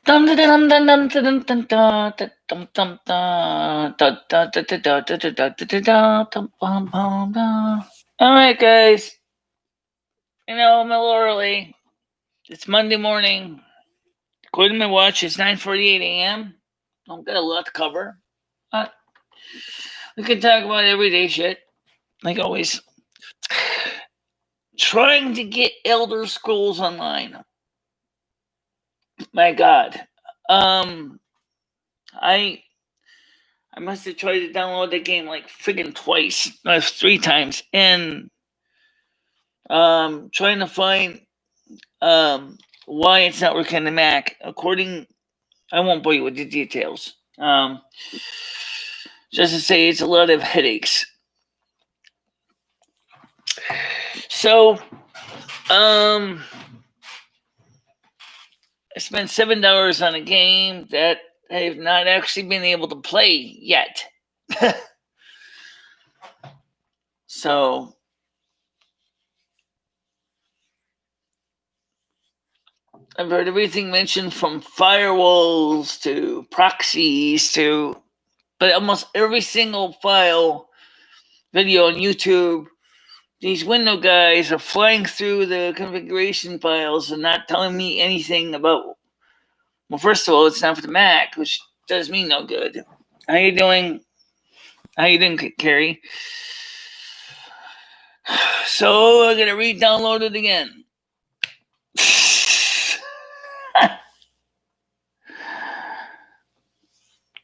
All right, guys. I'm a little early. It's Monday morning. According to my watch, it's 9:48 a.m. I've got a lot to cover. We can talk about everyday shit, like always. Trying to get Elder Scrolls Online. My God. I must have tried to download the game like friggin' twice, 3 times, and trying to find why it's not working on the Mac. I won't bore you with the details. Just to say, it's a lot of headaches. So, I spent $7 on a game that I've not actually been able to play yet. So, I've heard everything mentioned from firewalls to proxies but almost every single video on YouTube, these window guys are flying through the configuration files and not telling me anything about. Well, first of all, it's not for the Mac, which does me no good. How you doing? Carrie? So I'm gonna re-download it again.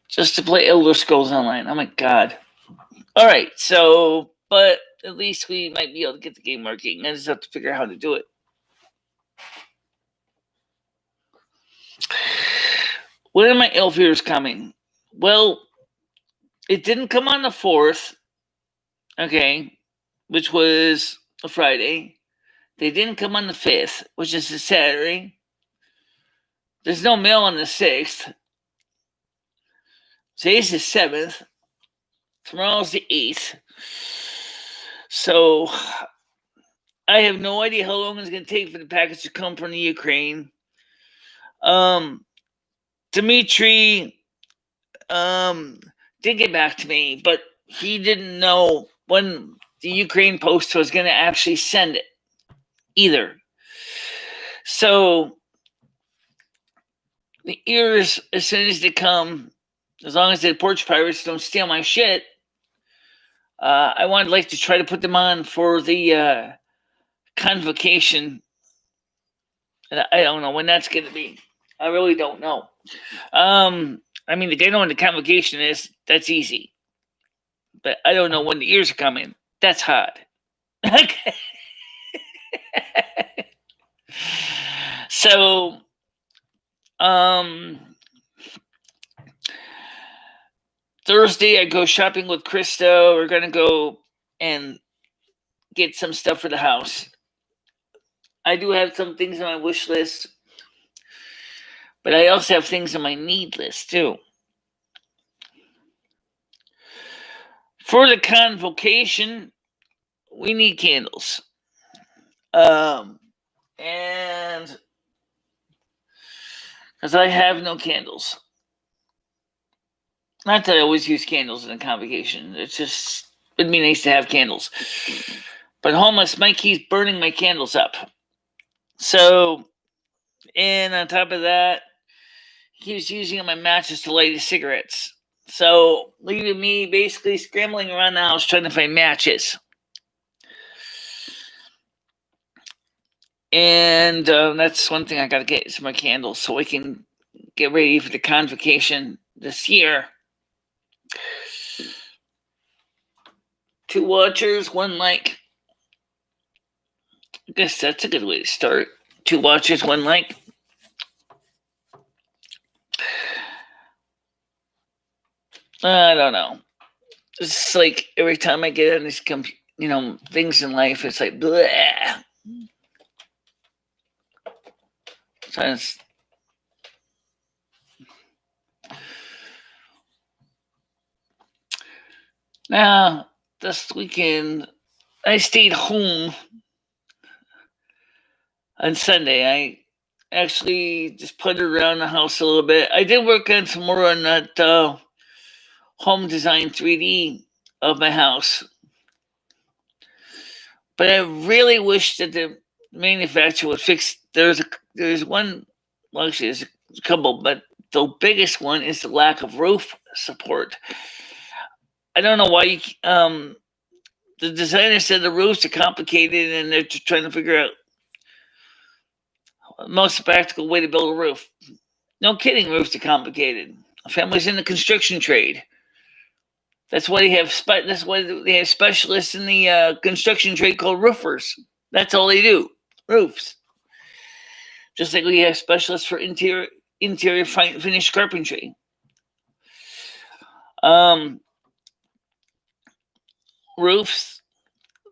Just to play Elder Scrolls Online. Oh my God. Alright, but at least we might be able to get the game working. I just have to figure out how to do it. When are my elf ears coming? Well, it didn't come on the 4th, okay, which was a Friday. They didn't come on the 5th, which is a Saturday. There's no mail on the 6th. Today's the 7th. Tomorrow's the 8th. So, I have no idea how long it's going to take for the package to come from the Ukraine. Dimitri did get back to me, but he didn't know when the Ukraine post was going to actually send it either. So the ears, as soon as they come, as long as the porch pirates don't steal my shit, I would like to try to put them on for the convocation. And I don't know when that's going to be. I really don't know. I mean, if they know when the convocation is, that's easy. But I don't know when the ears are coming. That's hard. Okay. So, Thursday I go shopping with Krista. We're gonna go and get some stuff for the house. I do have some things on my wish list, but I also have things on my need list too. For the convocation, we need candles. And because I have no candles. Not that I always use candles in a convocation. It's just, it'd be nice to have candles. But homeless Mike keeps burning my candles up. So, and on top of that, he was using my matches to light his cigarettes. So, leaving me basically scrambling around the house trying to find matches. And that's one thing I got to get is my candles so we can get ready for the convocation this year. 2 watchers, 1 like. I guess that's a good way to start. 2 watchers, 1 like. I don't know. It's like every time I get on these things in life, it's like bleh. So it's, now this weekend I stayed home on Sunday. actually just put it around the house a little bit. I did work on some more on that home design 3D of my house. But I really wish that the manufacturer would fix. There's one, well, actually, there's a couple, but the biggest one is the lack of roof support. I don't know why the designer said the roofs are complicated and they're just trying to figure out the most practical way to build a roof. No kidding, roofs are complicated. Families in the construction trade. That's why they have specialists in the construction trade called roofers. That's all they do, roofs. Just like we have specialists for interior finished carpentry. Roofs,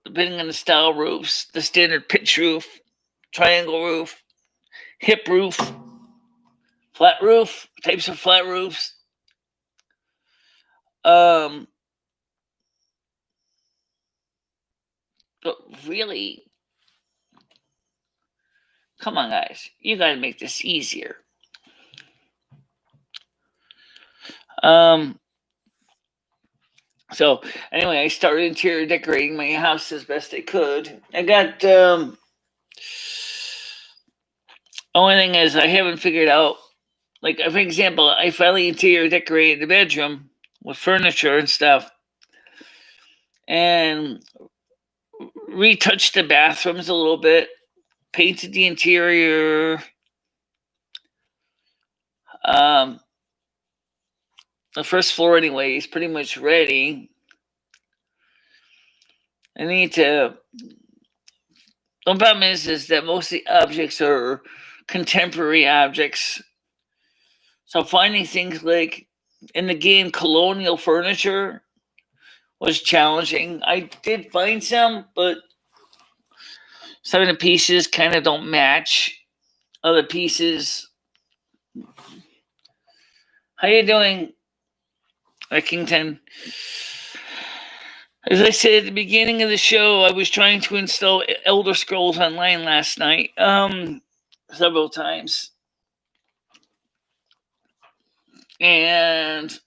depending on the style, roofs, the standard pitch roof, triangle roof, hip roof, flat roof, types of flat roofs. But really, come on, guys, you got to make this easier. So anyway, I started interior decorating my house as best I could. I got only thing is I haven't figured out, like, for example, I finally interior decorated the bedroom with furniture and stuff, and retouched the bathrooms a little bit, painted the interior. The first floor anyway is pretty much ready. I need to. The problem is that most of the objects are contemporary objects. So finding things like in the game colonial furniture was challenging. I did find some, but some of the pieces kind of don't match other pieces. How you doing, Rickington? As I said at the beginning of the show, I was trying to install Elder Scrolls Online last night, several times. And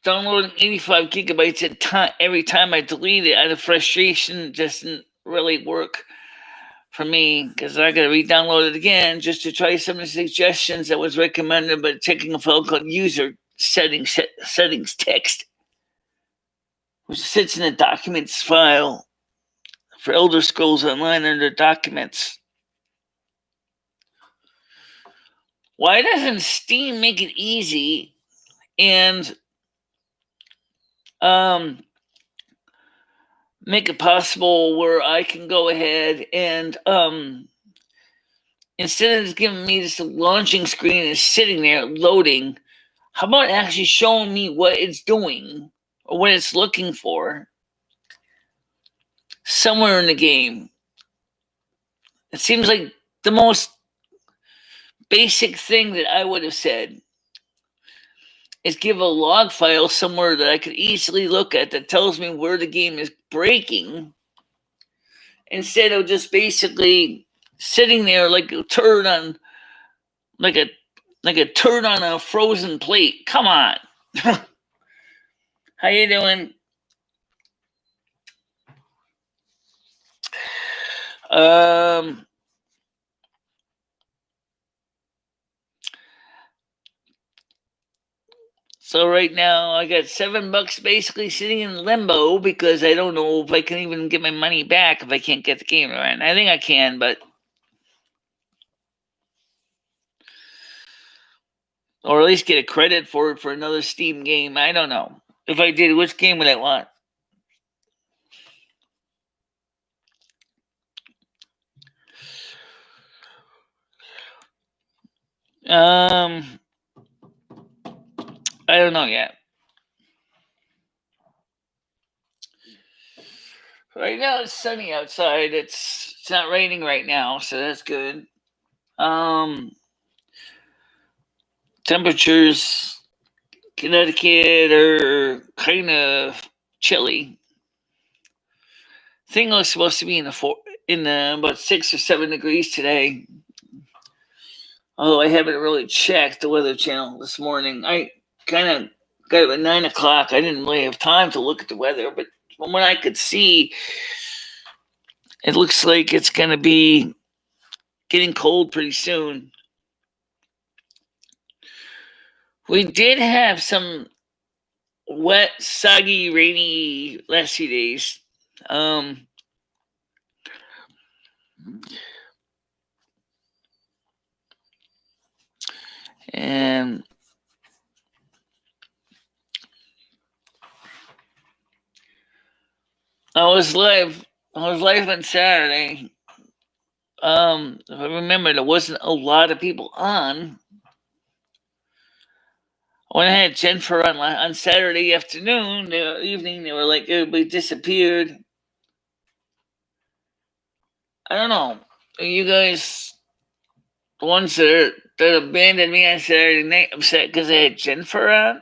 downloading 85 gigabytes every time I delete it out of frustration doesn't really work for me, because I got to re-download it again just to try some of the suggestions that was recommended by checking a file called user settings text, which sits in the documents file for Elder Scrolls Online under documents. Why doesn't Steam make it easy and make it possible where I can go ahead and instead of just giving me this launching screen and sitting there loading, how about actually showing me what it's doing or what it's looking for somewhere in the game? It seems like the most basic thing that I would have said is give a log file somewhere that I could easily look at that tells me where the game is breaking, instead of just basically sitting there like a turd on a frozen plate. Come on. How you doing? So right now I got $7 basically sitting in limbo because I don't know if I can even get my money back if I can't get the game right. I think I can, but or at least get a credit for it for another Steam game. I don't know. If I did, which game would I want? I don't know yet. Right now it's sunny outside. It's not raining right now, so that's good. Temperatures Connecticut are kind of chilly. Thing was supposed to be in the in about 6 or 7 degrees today. Although I haven't really checked the Weather Channel this morning. I kind of got up at 9 o'clock. I didn't really have time to look at the weather, but from what I could see, it looks like it's going to be getting cold pretty soon. We did have some wet, soggy, rainy last few days. And I was live on Saturday. If I remember, there wasn't a lot of people on. When I had Jennifer on Saturday afternoon, evening, they were like, everybody disappeared. I don't know. Are you guys the ones that abandoned me on Saturday night upset because I had Jennifer on?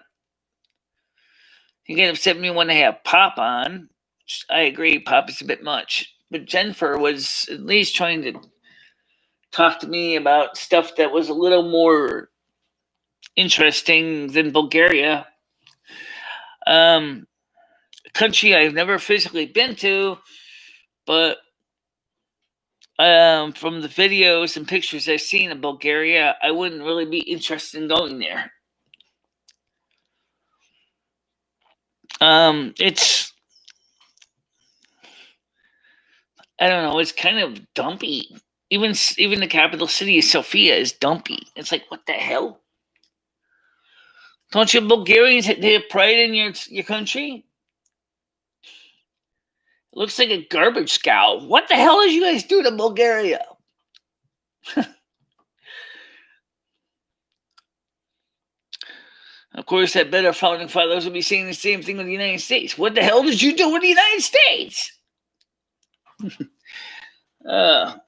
You get upset me when I have Pop on. I agree, Pop is a bit much. But Jennifer was at least trying to talk to me about stuff that was a little more interesting than Bulgaria. A country I've never physically been to, but from the videos and pictures I've seen of Bulgaria, I wouldn't really be interested in going there. It's, I don't know, it's kind of dumpy. Even the capital city of Sofia is dumpy. It's like, what the hell? Don't you Bulgarians have pride in your country? It looks like a garbage scow. What the hell did you guys do to Bulgaria? Of course, I bet our founding fathers will be saying the same thing with the United States. What the hell did you do with the United States? Well.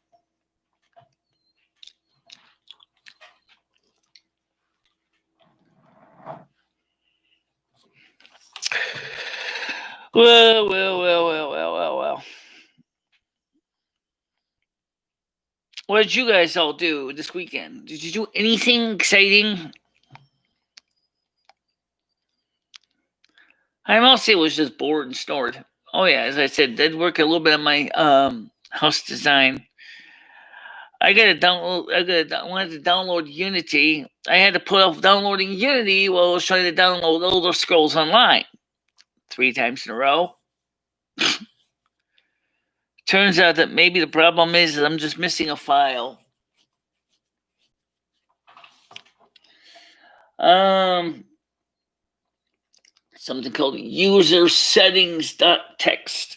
What did you guys all do this weekend? Did you do anything exciting? I mostly was just bored and snored. Oh yeah, as I said, did work a little bit on my house design. I wanted to download Unity. I had to put off downloading Unity while I was trying to download Elder Scrolls Online 3 times in a row. Turns out that maybe the problem is that I'm just missing a file. Something called user settings.txt.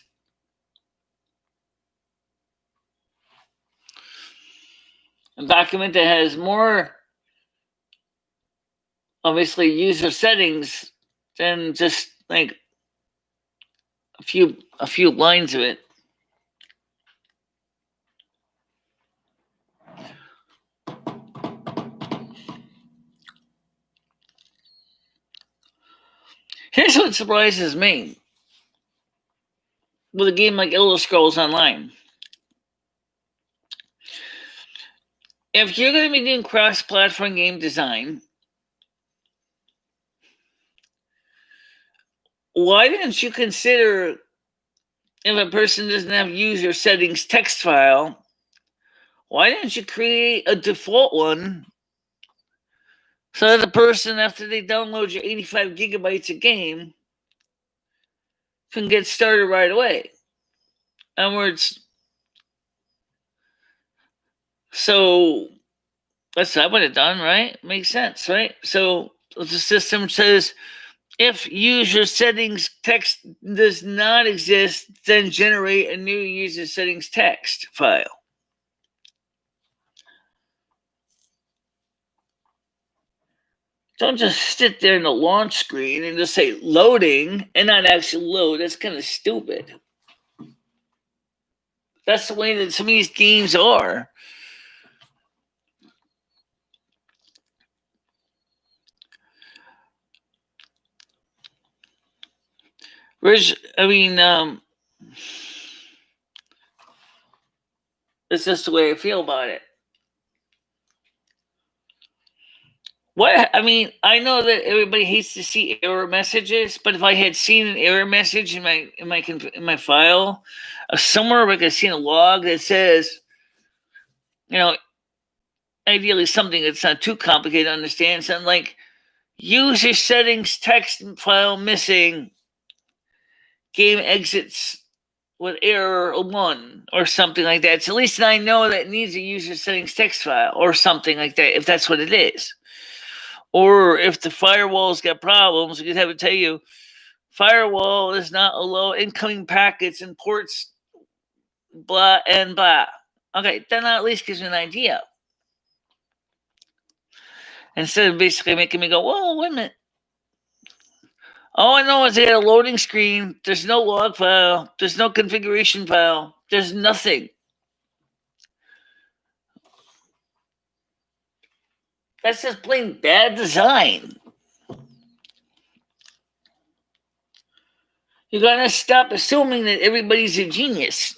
A document that has more, obviously, user settings than just like a few lines of it. Here's what surprises me with a game like Elder Scrolls Online. If you're going to be doing cross-platform game design, why didn't you consider, if a person doesn't have user settings text file, why didn't you create a default one so that the person, after they download your 85 gigabytes of game, can get started right away? In other words, so that's what I would have done, right? Makes sense, right? So the system says, if user settings text does not exist, then generate a new user settings text file. Don't just sit there in the launch screen and just say loading and not actually load. That's kind of stupid. That's the way that some of these games are. It's just the way I feel about it. What I mean, I know that everybody hates to see error messages, but if I had seen an error message in my file, somewhere like I've seen a log that says, you know, ideally something that's not too complicated to understand, something like user settings text file missing, game exits with error 1 or something like that. So at least I know that it needs a user settings text file or something like that, if that's what it is. Or if the firewall's got problems, we could have it tell you firewall does not allow incoming packets and ports, blah and blah. Okay, then that at least gives me an idea. Instead of basically making me go, whoa, wait a minute. All I know is they had a loading screen. There's no log file. There's no configuration file. There's nothing. That's just plain bad design. You gotta stop assuming that everybody's a genius.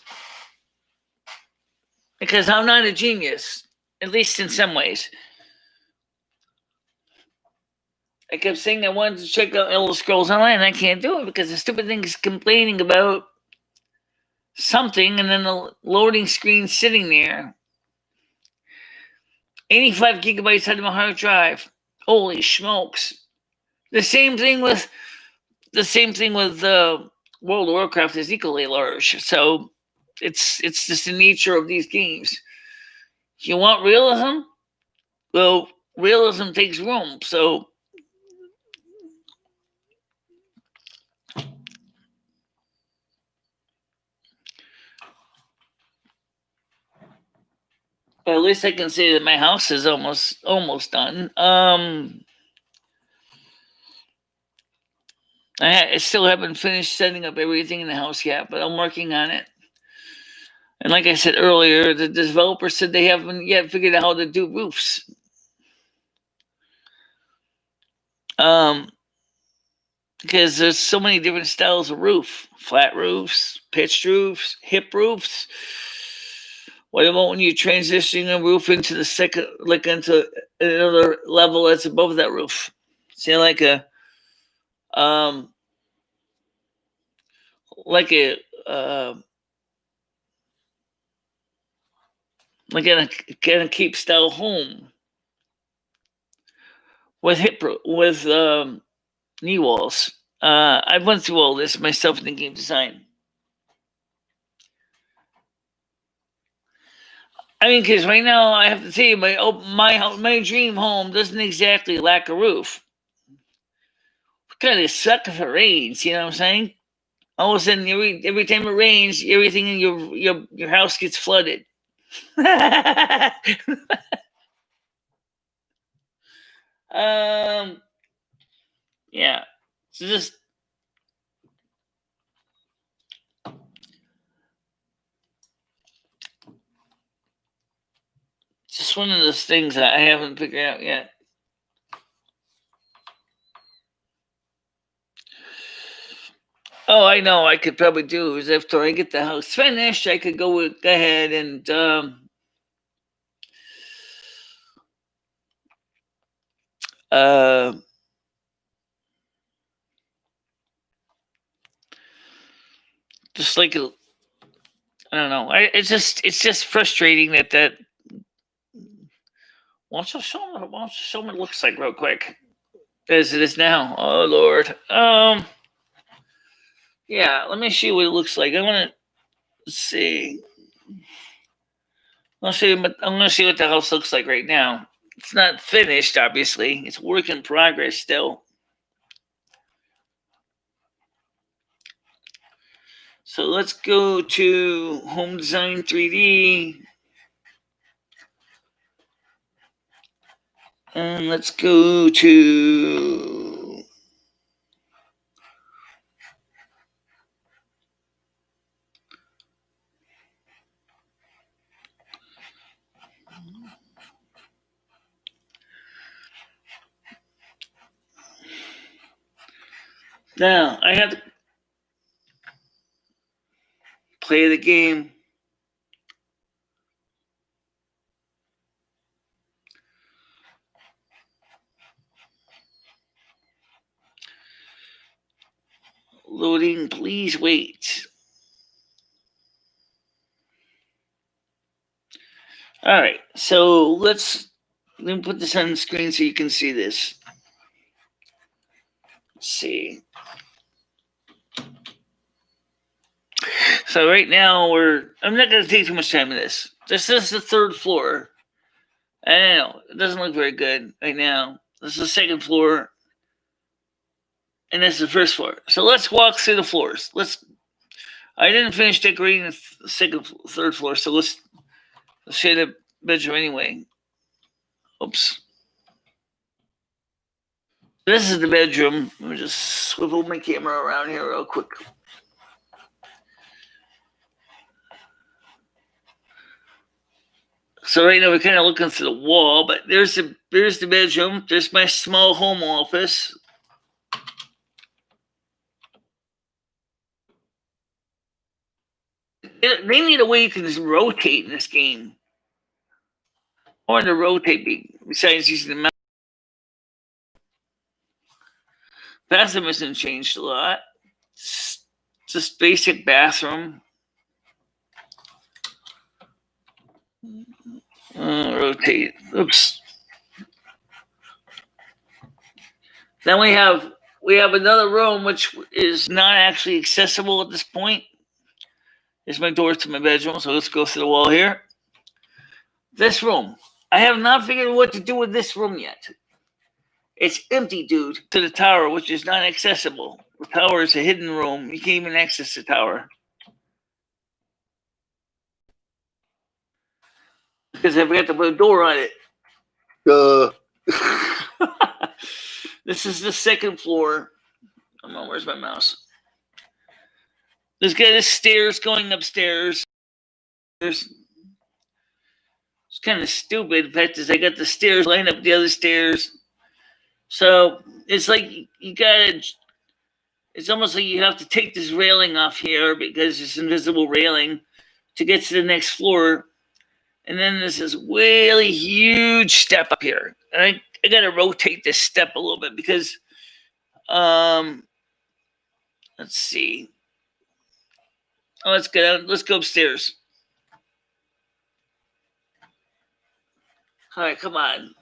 Because I'm not a genius, at least in some ways. I kept saying I wanted to check out Elder Scrolls Online, and I can't do it because the stupid thing is complaining about something, and then the loading screen sitting there. 85 gigabytes out of my hard drive. Holy smokes! The same thing with World of Warcraft is equally large. So it's just the nature of these games. You want realism? Well, realism takes room. So at least I can say that my house is almost done. I still haven't finished setting up everything in the house yet, but I'm working on it. And like I said earlier, the developer said they haven't yet figured out how to do roofs. Because there's so many different styles of roof: flat roofs, pitched roofs, hip roofs. What about when you're transitioning a roof into the second, like into another level that's above that roof? Say like a like a like in a keep style home with knee walls. I went through all this myself in the game design. I mean, because right now I have to tell you, my dream home doesn't exactly lack a roof. Kind of suck if it rains. You know what I'm saying? All of a sudden, every time it rains, everything in your house gets flooded. Yeah. So just one of those things that I haven't figured out yet. Oh, I know. I could probably do is after I get the house finished, I could go ahead and just like I don't know. It's just frustrating that. Why don't you show me what it looks like real quick? As it is now. Oh Lord. Yeah. Let me see what it looks like. I want to see. I'm gonna see what the house looks like right now. It's not finished, obviously. It's work in progress still. So let's go to Home Design 3D. And let's go to now I have to play the game. Loading, please wait. All right, so let me put this on the screen so you can see this. Let's see. So right now I'm not going to take too much time with this. This is the third floor. I know it doesn't look very good right now. This is the second floor, and this is the first floor. So let's walk through the floors. I didn't finish decorating the third floor, so let's show the bedroom anyway. Oops. This is the bedroom. Let me just swivel my camera around here real quick. So right now we're kind of looking through the wall, but there's the bedroom. There's my small home office. They need a way you can just rotate in this game. Or to rotate besides using the mouse. Bathroom hasn't changed a lot. It's just basic bathroom. Rotate. Oops. Then we have another room which is not actually accessible at this point. Here's my door to my bedroom, so let's go through the wall here. This room. I have not figured out what to do with this room yet. It's empty, dude, to the tower, which is not accessible. The tower is a hidden room. You can't even access the tower. Because I forgot to put a door on it. This is the second floor. Come on, where's my mouse? There's got the stairs going upstairs. It's kind of stupid. The fact is, I got the stairs lined up with the other stairs. So it's like it's almost like you have to take this railing off here because it's invisible railing to get to the next floor. And then there's this really huge step up here. And I got to rotate this step a little bit because, let's see. Oh, let's go upstairs. All right, come on.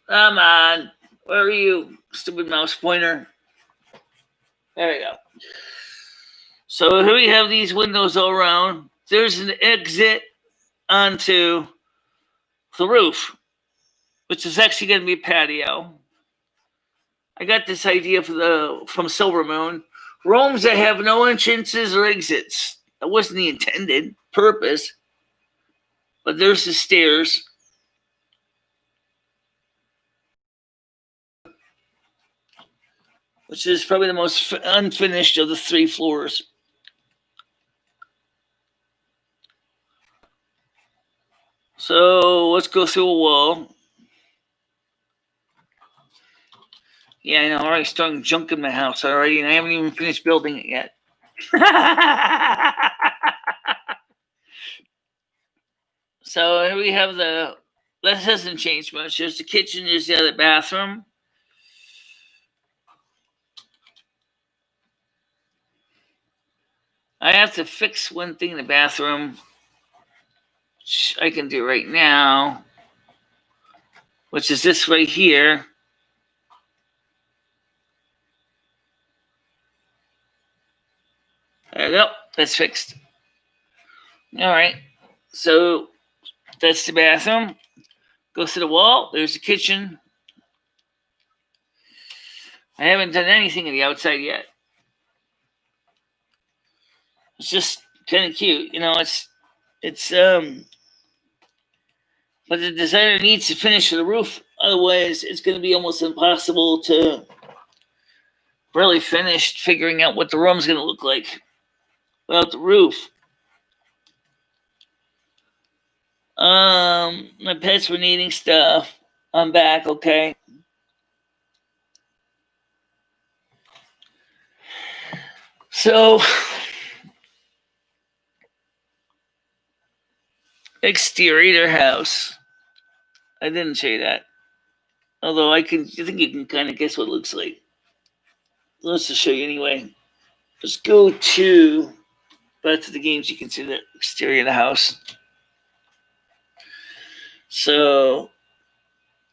Come on. Where are you, stupid mouse pointer? There we go. So here we have these windows all around. There's an exit onto the roof, which is actually going to be a patio. I got this idea from Silvermoon. Rooms that have no entrances or exits. That wasn't the intended purpose. But there's the stairs. Which is probably the most unfinished of the 3 floors. So let's go through a wall. Yeah, I know. I'm already starting junk in my house already, and I haven't even finished building it yet. So here we have that hasn't changed much. There's the kitchen, there's the other bathroom. I have to fix one thing in the bathroom, which I can do right now, which is this right here. There we go. That's fixed. All right. So that's the bathroom. Goes to the wall. There's the kitchen. I haven't done anything on the outside yet. It's just kind of cute, but the designer needs to finish the roof. Otherwise, it's going to be almost impossible to really finish figuring out what the room's going to look like without the roof. My pets were needing stuff. I'm back, okay. So, exterior house. I didn't say that. Although I think you can kind of guess what it looks like. Let's just show you anyway. let's go to back to the games. You can see the exterior of the house. So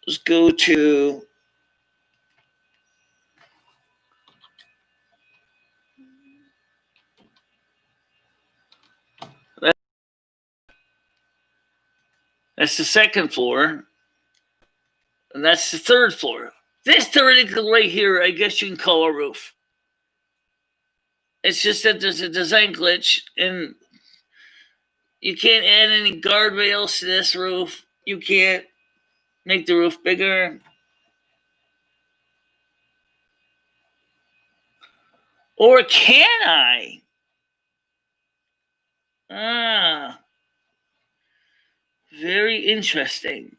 let's go to that's the second floor, and that's the third floor. This theoretically right here, I guess you can call a roof. It's just that there's a design glitch, and you can't add any guardrails to this roof. You can't make the roof bigger. Or can I? Ah, very interesting.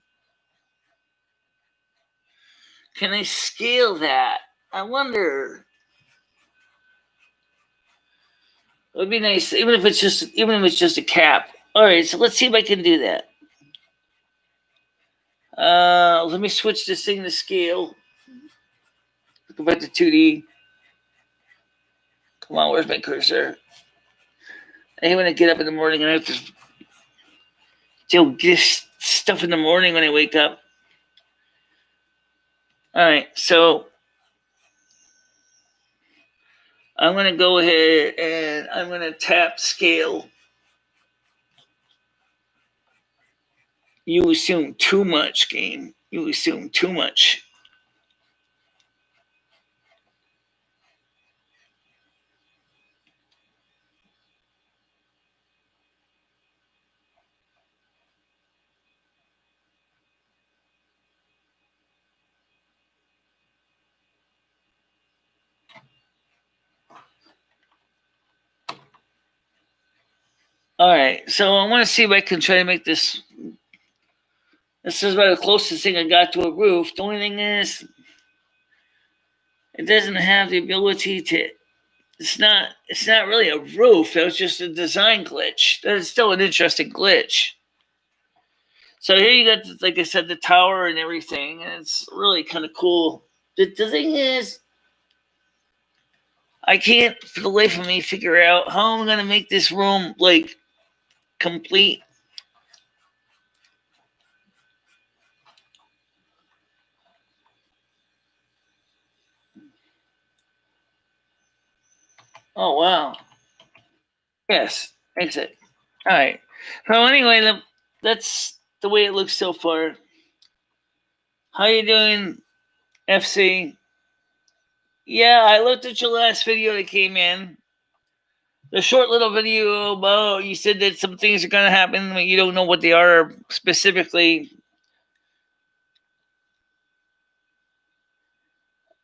Can I scale that? I wonder. It would be nice, even if it's just a cap. All right, so let's see if I can do that. Let me switch this thing to scale. Go back to 2D. Come on, where's my cursor? I hate when I get up in the morning and I have to do this stuff in the morning when I wake up. All right, so I'm going to go ahead and I'm going to tap scale. You assume too much, game. You assume too much. All right, so I want to see if I can try to make this. This is about the closest thing I got to a roof. The only thing is, it doesn't have the ability to. It's not really a roof. That was just a design glitch. That is still an interesting glitch. So here you got, like I said, the tower and everything, and it's really kind of cool. The thing is, I can't for the life of me figure out how I'm gonna make this room like complete. Oh wow. Yes, exit. All right. So anyway, that's the way it looks so far. How you doing, FC? Yeah, I looked at your last video that came in. The short little video about you said that some things are going to happen, but you don't know what they are specifically.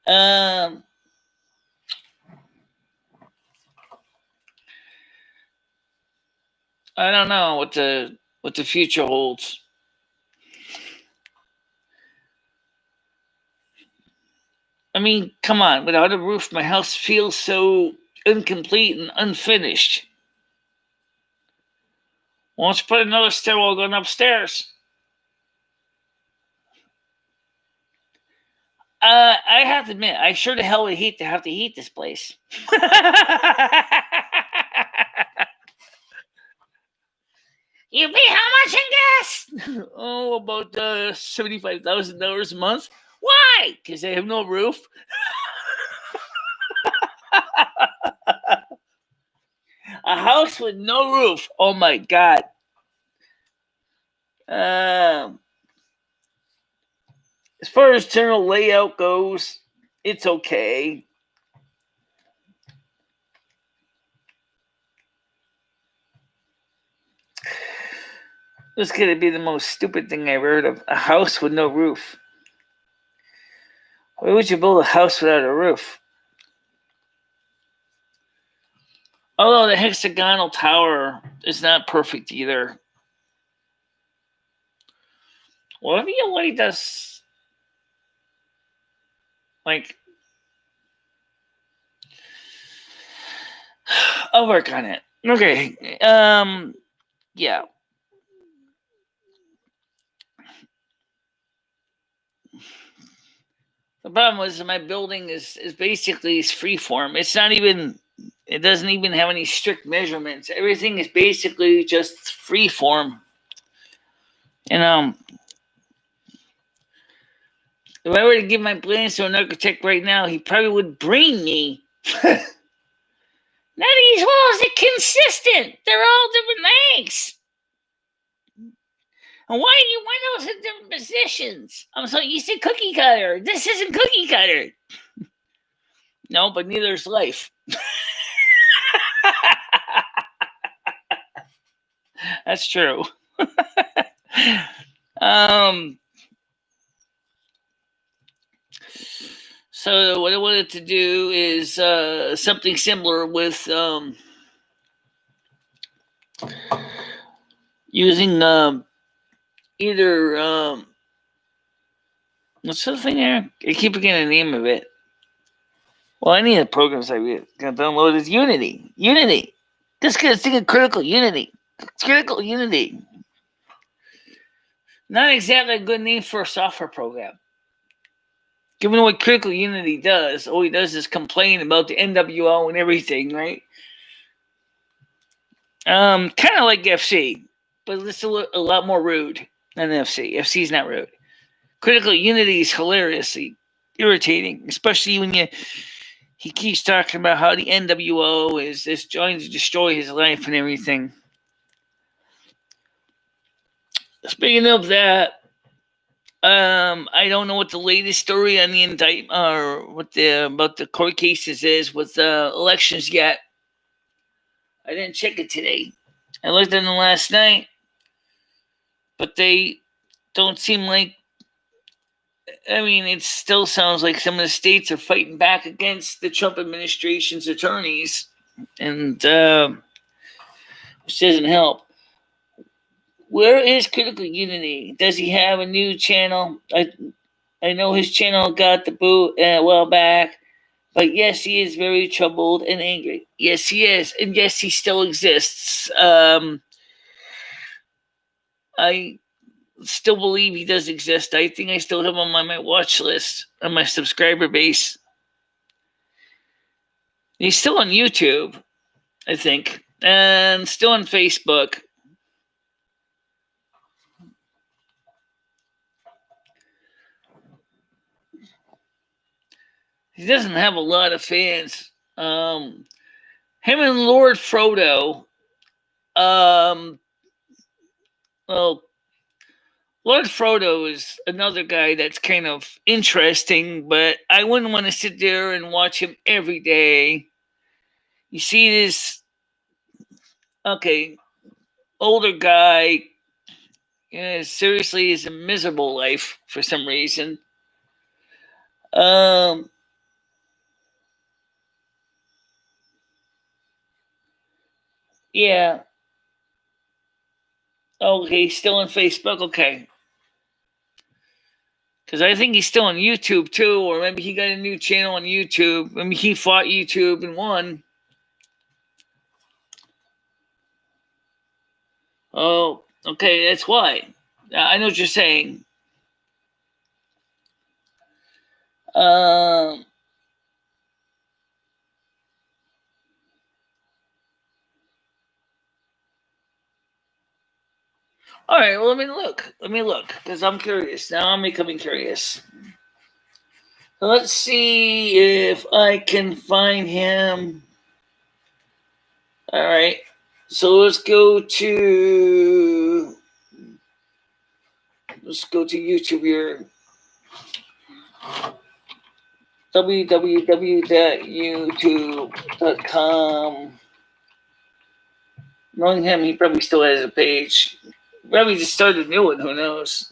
Um, I don't know what the future holds. I mean, come on, without a roof, my house feels so incomplete and unfinished. Well, let's put another stairwell going upstairs. I have to admit, I sure the hell would hate to have to heat this place. You pay how much in gas? Oh, about $75,000 a month. Why? Because I have no roof. A house with no roof. Oh my god. As far as general layout goes, it's okay. This is gonna be the most stupid thing I ever heard of. A house with no roof. Why would you build a house without a roof? Although the hexagonal tower is not perfect either. What if you like this? Like, I'll work on it. Okay. Yeah. The problem was my building is basically freeform. It's not even It doesn't even have any strict measurements. Everything is basically just free form. And if I were to give my plans to an architect right now, he probably would brain me. None of these walls are consistent. They're all different lengths. And why do you want those in different positions? I'm so used to cookie cutter. This isn't cookie cutter. No, but neither is life. That's true. So what I wanted to do is something similar with using either what's the thing there? I keep forgetting the name of it. Well, any of the programs I can download is Unity. Unity. This guy's thinking critical Unity. Critical Unity. Not exactly a good name for a software program. Given what Critical Unity does, all he does is complain about the NWO and everything, right? Kind of like FC, but it's a lot more rude than FC. FC's not rude. Critical Unity is hilariously irritating, especially when he keeps talking about how the NWO is trying to destroy his life and everything. Speaking of that, I don't know what the latest story on the indictment or what about the court cases is with elections yet. I didn't check it today. I looked at them last night, but they don't seem like. I mean, it still sounds like some of the states are fighting back against the Trump administration's attorneys, and which doesn't help. Where is Critical Unity? Does he have a new channel? I know his channel got the boot a while back, but yes, he is very troubled and angry. Yes, he is, and yes, he still exists. I still believe he does exist. I think I still have him on my watch list, on my subscriber base. He's still on YouTube, I think, and still on Facebook. He doesn't have a lot of fans. Him and Lord Frodo. Well, Lord Frodo is another guy that's kind of interesting, but I wouldn't want to sit there and watch him every day. You see this, older guy, seriously is a miserable life for some reason. Yeah. Okay, he's still on Facebook. Okay. Because I think he's still on YouTube too, or maybe he got a new channel on YouTube. Maybe he fought YouTube and won. Oh, okay, that's why. I know what you're saying. All right, well, let me look, because I'm curious. Now I'm becoming curious. So let's see if I can find him. All right, so let's go to YouTube here. www.youtube.com. Knowing him, he probably still has a page. Probably just started a new one, who knows?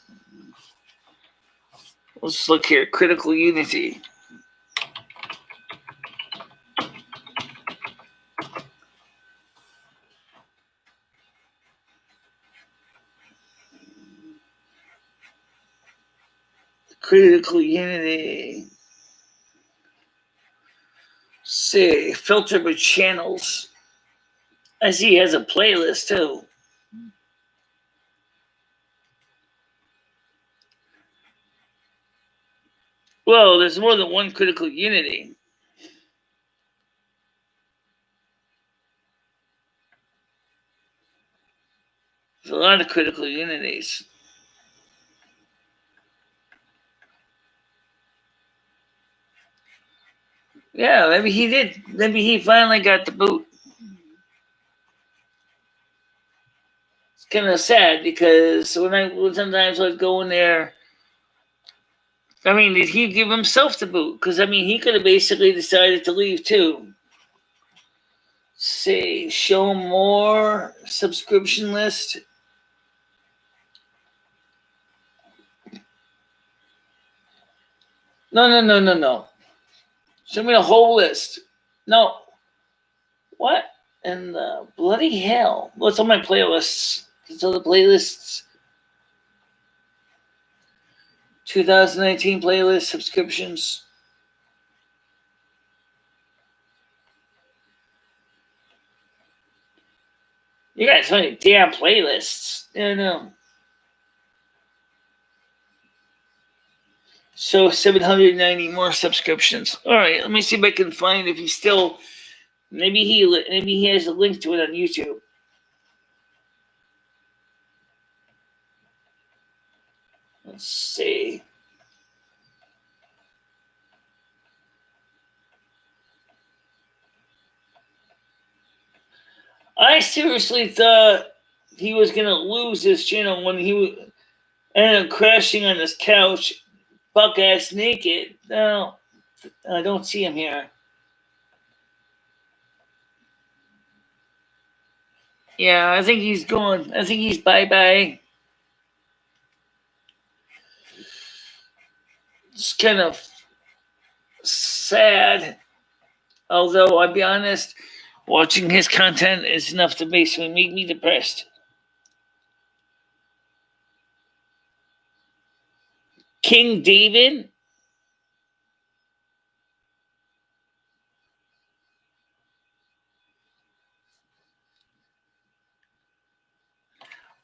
Let's look here. Critical Unity. Critical Unity. See, filter by channels. I see he has a playlist too. Well, there's more than one Critical Unity. a lot of critical unities. Yeah, maybe he did. Maybe he finally got the boot. It's kind of sad because sometimes I'd go in there. I mean, did he give himself the boot? Because I mean, he could have basically decided to leave too. Say, show more subscription list. No. Show me the whole list. No. What in the bloody hell? What's on my playlists? So the playlists. 2019 playlist subscriptions. You got so many damn playlists. I know. So 790 more subscriptions. All right, let me see if I can find if he's still. Maybe he has a link to it on YouTube. Let's see. I seriously thought he was gonna lose his channel when he ended up crashing on his couch, buck ass naked. No, I don't see him here. Yeah, I think he's gone. I think he's bye-bye. It's kind of sad. Although, I'll be honest, watching his content is enough to basically make me depressed. King David?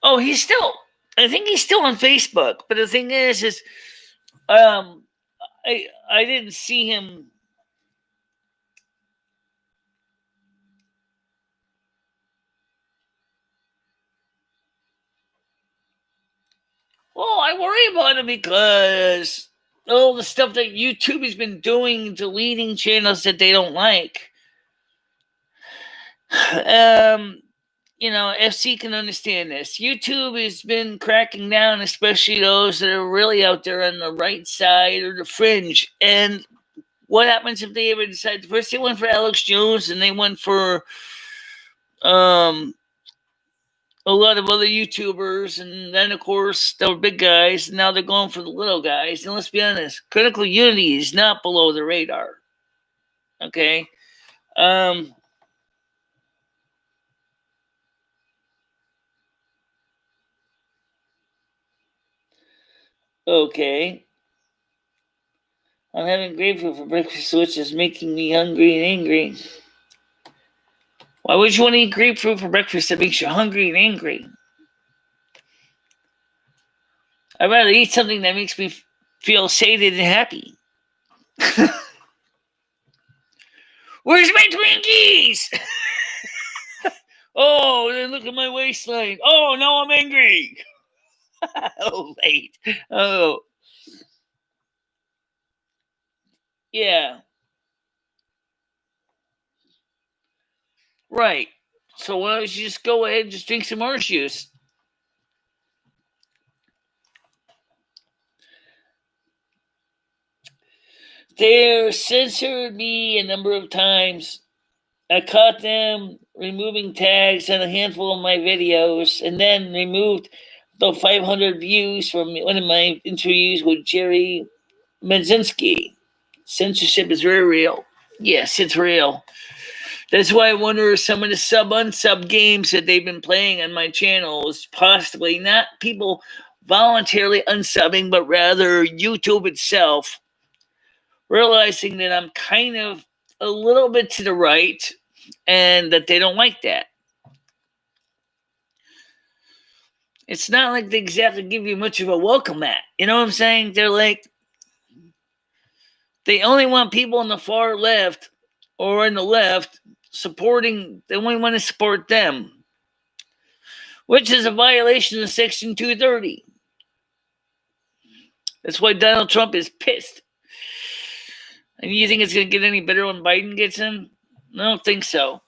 Oh, I think he's still on Facebook. But the thing is I didn't see him. Well, I worry about it because all the stuff that YouTube has been doing, deleting channels that they don't like. FC can understand this. YouTube has been cracking down, especially those that are really out there on the right side or the fringe. And what happens if they ever decide? First, they went for Alex Jones, and they went for a lot of other YouTubers, and then of course they were big guys, and now they're going for the little guys. And let's be honest, critical unity is not below the radar. Okay. Okay. I'm having grapefruit for breakfast, which is making me hungry and angry. Why would you want to eat grapefruit for breakfast that makes you hungry and angry? I'd rather eat something that makes me feel sated and happy. Where's my Twinkies? Oh, then look at my waistline. Oh, now I'm angry. Oh, wait. Oh. Yeah. Right. So why don't you just go ahead and just drink some orange juice? They censored me a number of times. I caught them removing tags on a handful of my videos, and then removed the 500 views from one of my interviews with Jerry Medzinski. Censorship is very real. Yes, it's real. That's why I wonder if some of the unsub games that they've been playing on my channel is possibly not people voluntarily unsubbing, but rather YouTube itself realizing that I'm kind of a little bit to the right and that they don't like that. It's not like they exactly give you much of a welcome mat. You know what I'm saying? They're like, they only want people on the far left or in the left supporting, they only want to support them. which is a violation of Section 230. That's why Donald Trump is pissed. And you think it's going to get any better when Biden gets in? I don't think so.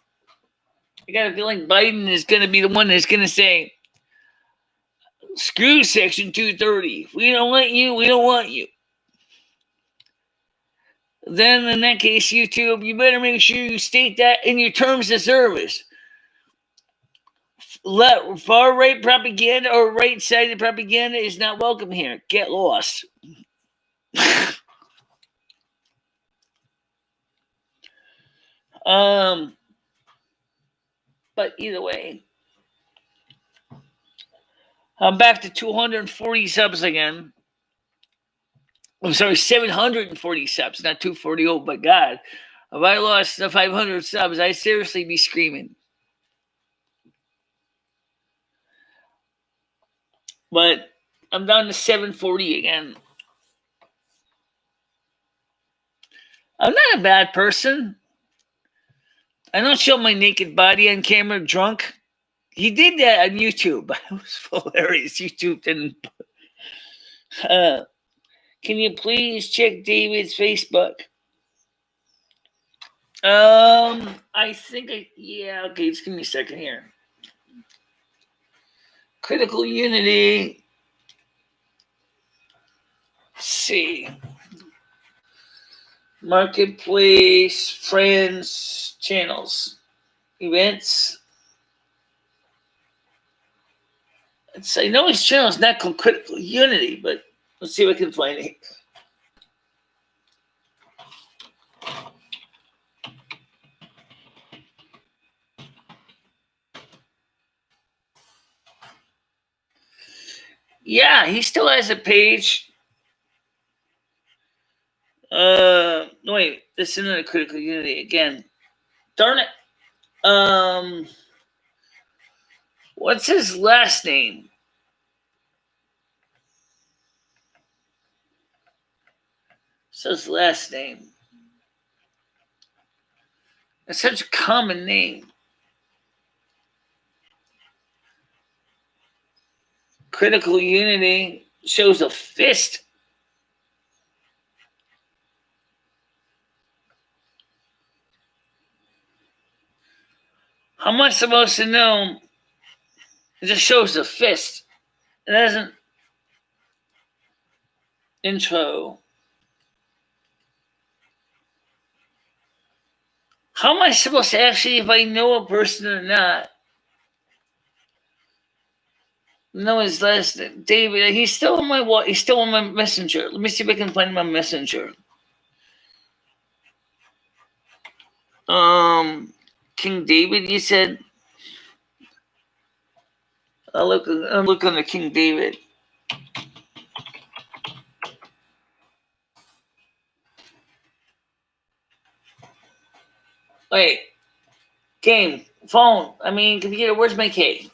I got a feeling Biden is going to be the one that's going to say, screw Section 230. We don't want you. We don't want you. Then in that case, YouTube, you better make sure you state that in your terms of service. Far right propaganda or right sided propaganda is not welcome here. Get lost. But either way, I'm back to 240 subs again. I'm sorry, 740 subs, not 240. Oh my God. If I lost the 500 subs, I'd seriously be screaming. But I'm down to 740 again. I'm not a bad person. I don't show my naked body on camera drunk. He did that on YouTube. It was hilarious. YouTube didn't. Can you please check David's Facebook? I think yeah, okay, just give me a second here. Critical Unity. Let's see. Marketplace, friends, channels, events. I know his channel is not called Critical Unity, but let's see if I can find it. Yeah, he still has a page. No, wait, this is another Critical Unity again. Darn it. What's his last name? What's his last name? It's such a common name. Critical Unity shows a fist. How am I supposed to know? It just shows a fist. It doesn't. Intro. How am I supposed to actually, if I know a person or not, know his last name? David. He's still on my He's still on my messenger. Let me see if I can find my messenger. King David. You said. I'll look on the King David. Wait. Game. Phone. I mean, computer. Where's my key?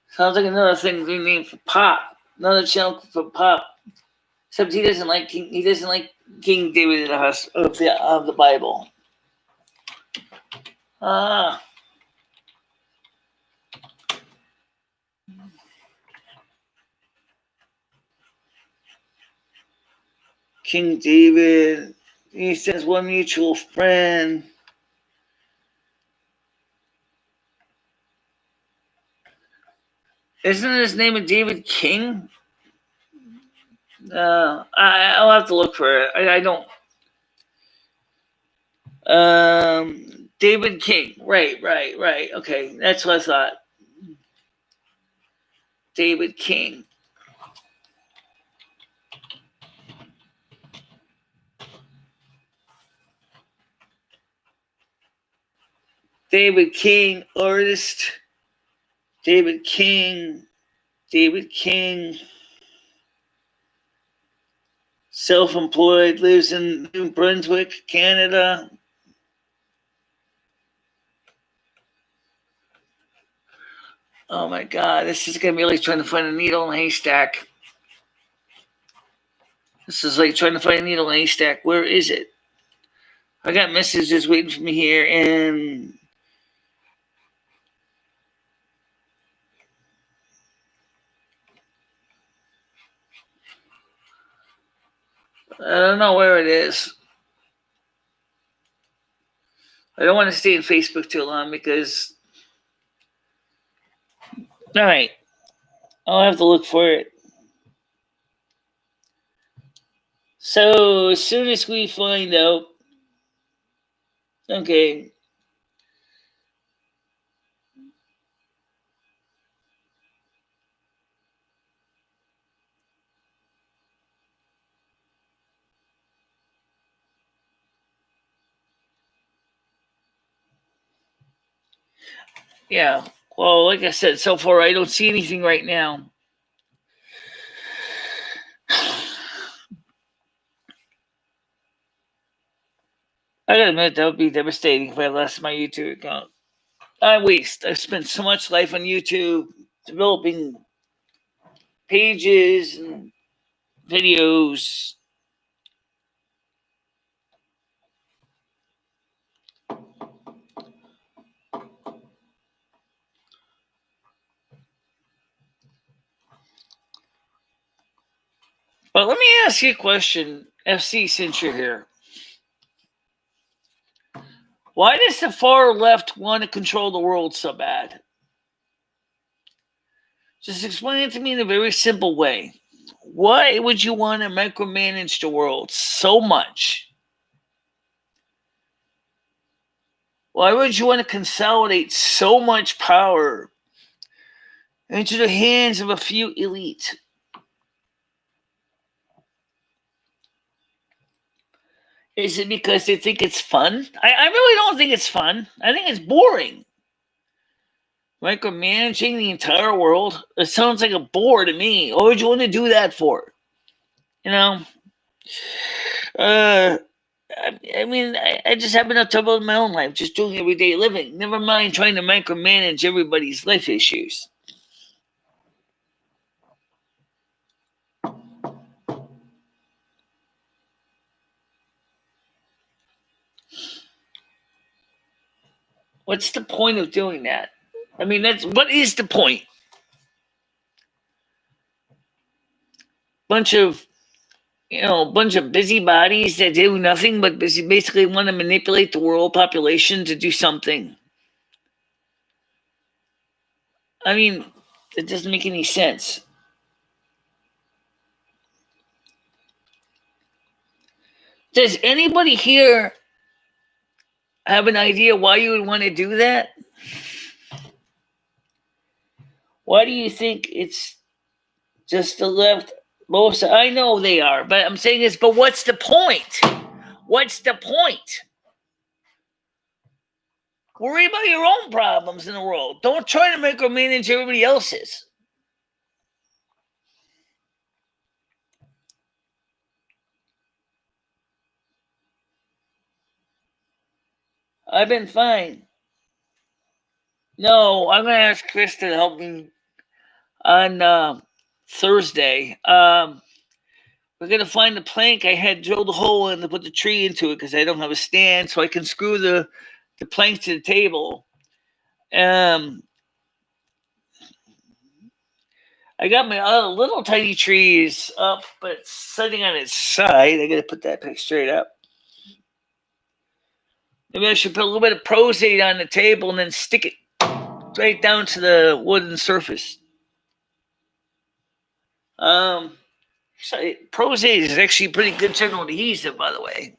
Sounds like another thing we name for Pop. Another channel for Pop. Except he doesn't like King David of the Bible. King David. He says one mutual friend. Isn't his name David King? I'll have to look for it. I don't. David King. Right. Okay, that's what I thought. David King. David King, artist. David King. Self-employed, lives in New Brunswick, Canada. Oh my God, this is gonna be like trying to find a needle in a haystack. This is like trying to find a needle in a haystack. Where is it? I got messages waiting for me here, and I don't know where it is. I don't want to stay in Facebook too long because. All right, I'll have to look for it. So as soon as we find out, okay. Yeah. Well, like I said, so far I don't see anything right now. I gotta admit, that would be devastating if I lost my YouTube account. I've spent so much life on YouTube developing pages and videos. But let me ask you a question, FC, since you're here. Why does the far left want to control the world so bad? Just explain it to me in a very simple way. Why would you want to micromanage the world so much? Why would you want to consolidate so much power into the hands of a few elite? Is it because they think it's fun? I really don't think it's fun. I think it's boring. Micromanaging the entire world? It sounds like a bore to me. What would you want to do that for? You know? I mean, I just have enough trouble in my own life, just doing everyday living. Never mind trying to micromanage everybody's life issues. What's the point of doing that? I mean, what is the point? Bunch of busybodies that do nothing but basically want to manipulate the world population to do something. I mean, it doesn't make any sense. Does anybody here have an idea why you would want to do that? Why do you think it's just the left? Most I know they are, but I'm saying is, but what's the point? What's the point? Worry about your own problems in the world. Don't try to micromanage everybody else's. I've been fine. No, I'm going to ask Chris to help me on Thursday. We're going to find the plank I had drilled a hole in to put the tree into it because I don't have a stand, so I can screw the plank to the table. I got my little tiny trees up, but it's sitting on its side. I got to put that pick straight up. Maybe I should put a little bit of prosate on the table and then stick it right down to the wooden surface. Prosate is actually a pretty good general adhesive, by the way.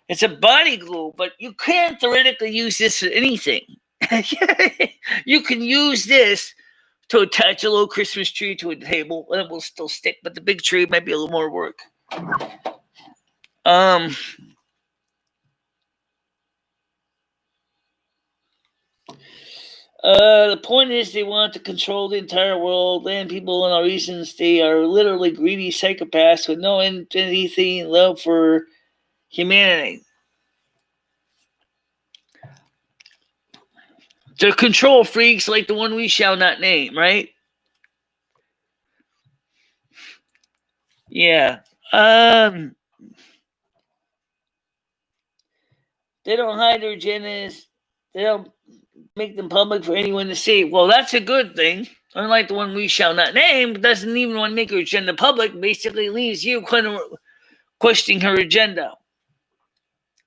It's a body glue, but you can theoretically use this for anything. You can use this to attach a little Christmas tree to a table, and it will still stick. But the big tree might be a little more work. The point is they want to control the entire world, and people and our reasons they are literally greedy psychopaths with no anything love for humanity. They're control freaks like the one we shall not name, right? Yeah. They don't hide their agendas. They don't make them public for anyone to see. Well, that's a good thing. unlike the one we shall not name, doesn't even want to make her agenda public, basically leaves you kind of questioning her agenda.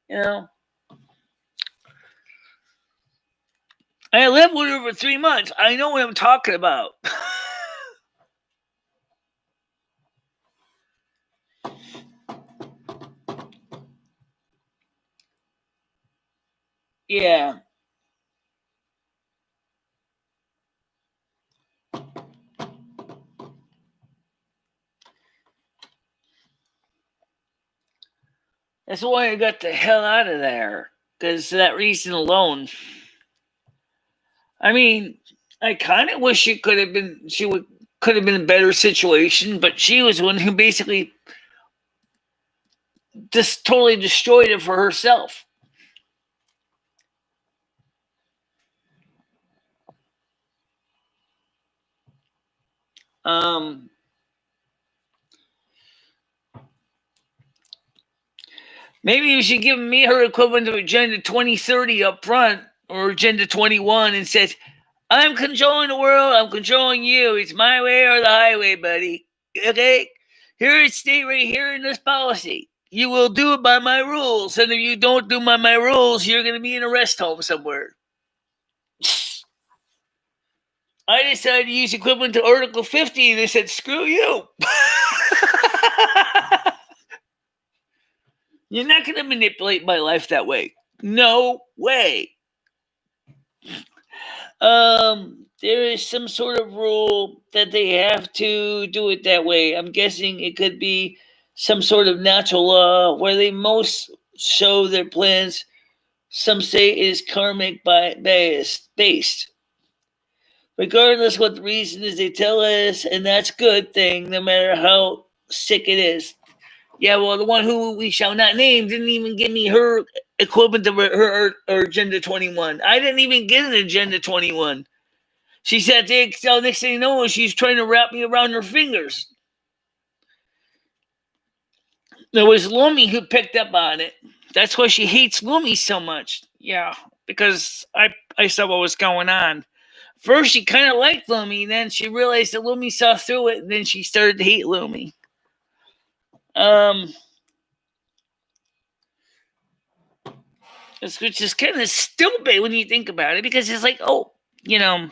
You know? I lived with her for 3 months. I know what I'm talking about. Yeah. That's why I got the hell out of there. Because of that reason alone. I mean, I kind of wish she could have been in a better situation, but she was one who basically just totally destroyed it for herself. Maybe you should give me her equivalent of Agenda 2030 up front, or Agenda 21, and says, I'm controlling the world, I'm controlling you. It's my way or the highway, buddy. Okay? Here it state right here in this policy. You will do it by my rules, and if you don't do by my rules, you're going to be in a rest home somewhere. I decided to use equivalent to Article 50, and they said, screw you. You're not going to manipulate my life that way. No way. There is some sort of rule that they have to do it that way. I'm guessing it could be some sort of natural law where they most show their plans. Some say it is karmic based. Regardless what the reason is, they tell us, and that's a good thing, no matter how sick it is. Yeah, well, the one who we shall not name didn't even give me her equivalent of her Agenda 21. I didn't even get an Agenda 21. She said, so next thing you know, she's trying to wrap me around her fingers. It was Lumi who picked up on it. That's why she hates Lumi so much. Yeah, because I saw what was going on. First, she kind of liked Lumi, then she realized that Lumi saw through it, and then she started to hate Lumi. Which is kind of stupid when you think about it, because it's like, oh, you're going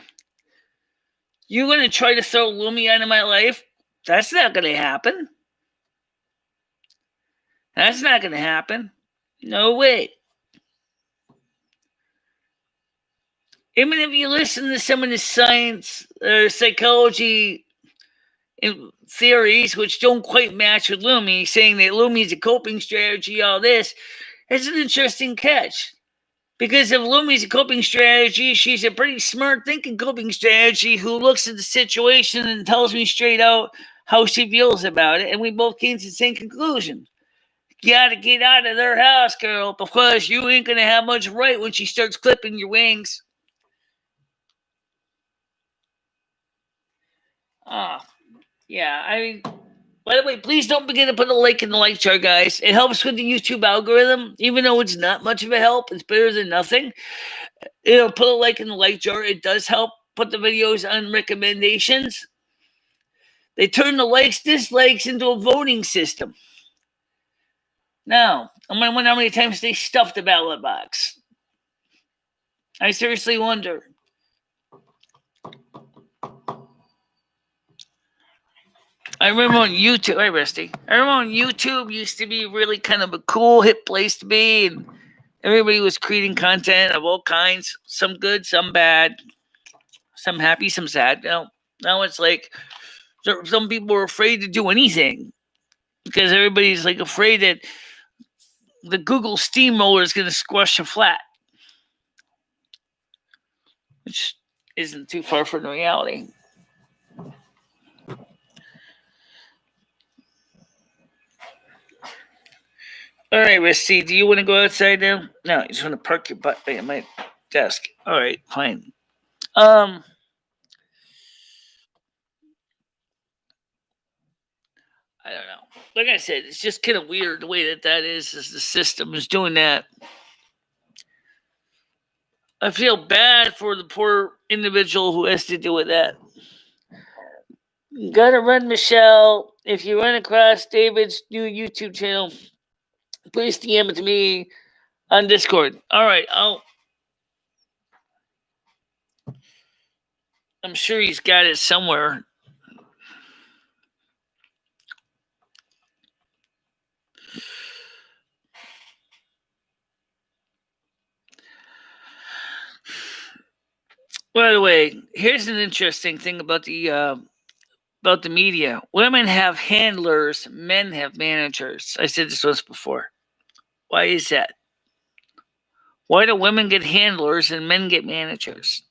to try to throw Lumi out of my life? That's not going to happen. That's not going to happen. No way. Even if you listen to some of the science or psychology theories, which don't quite match with Lumi, saying that Lumi is a coping strategy, all this, it's an interesting catch. Because if Lumi's a coping strategy, she's a pretty smart thinking coping strategy who looks at the situation and tells me straight out how she feels about it, and we both came to the same conclusion. You gotta get out of their house, girl, because you ain't gonna have much right when she starts clipping your wings. Yeah, I mean, by the way, please don't forget to put a like in the like chart, guys. It helps with the YouTube algorithm. Even though it's not much of a help, it's better than nothing. Put a like in the like chart. It does help put the videos on recommendations. They turn the likes, dislikes into a voting system. Now, I'm going to wonder how many times they stuffed the ballot box. I seriously wonder. I remember on YouTube, hey Rusty, I remember on YouTube used to be really kind of a cool, hip place to be, and everybody was creating content of all kinds, some good, some bad, some happy, some sad. Now it's like some people are afraid to do anything because everybody's like afraid that the Google steamroller is going to squash a flat, which isn't too far from the reality. All right, Rusty, do you want to go outside now? No, you just want to park your butt at my desk. All right, fine. I don't know. Like I said, it's just kind of weird the way that is the system is doing that. I feel bad for the poor individual who has to deal with that. Gotta run, Michelle. If you run across David's new YouTube channel, please DM it to me on Discord. All right, I'm sure he's got it somewhere. By the way, here's an interesting thing about the media. Women have handlers, men have managers. I said this once before. Why is that? Why do women get handlers and men get managers?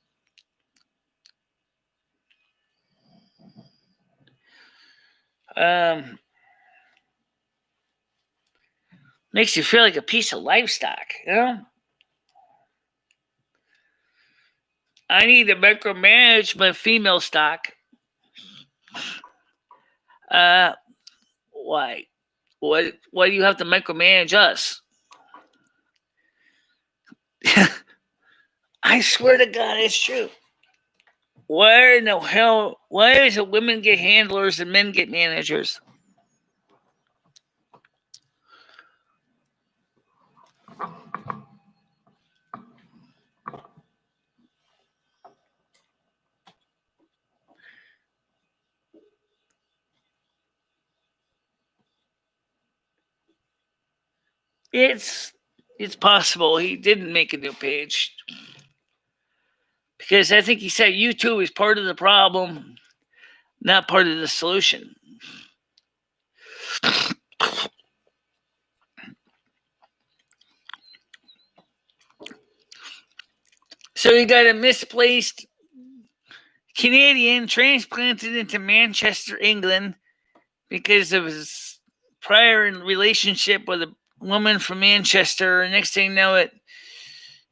Makes you feel like a piece of livestock, you know? I need to micromanage my female stock. Why? Why do you have to micromanage us? I swear to God, it's true. Why in the hell? Why is it women get handlers and men get managers? It's possible he didn't make a new page because I think he said YouTube is part of the problem, not part of the solution. So he got a misplaced Canadian transplanted into Manchester, England, because of his prior relationship with a woman from Manchester. And next thing you know it,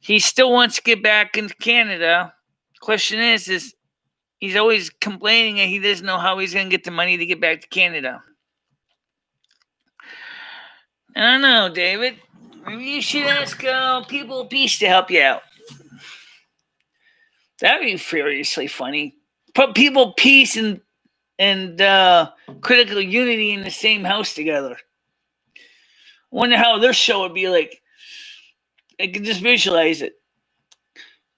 he still wants to get back into Canada. Question is he's always complaining that he doesn't know how he's going to get the money to get back to Canada. I don't know, David. Maybe you should ask people of peace to help you out. That would be furiously funny. Put people of peace and critical unity in the same house together. I wonder how their show would be like. I can just visualize it.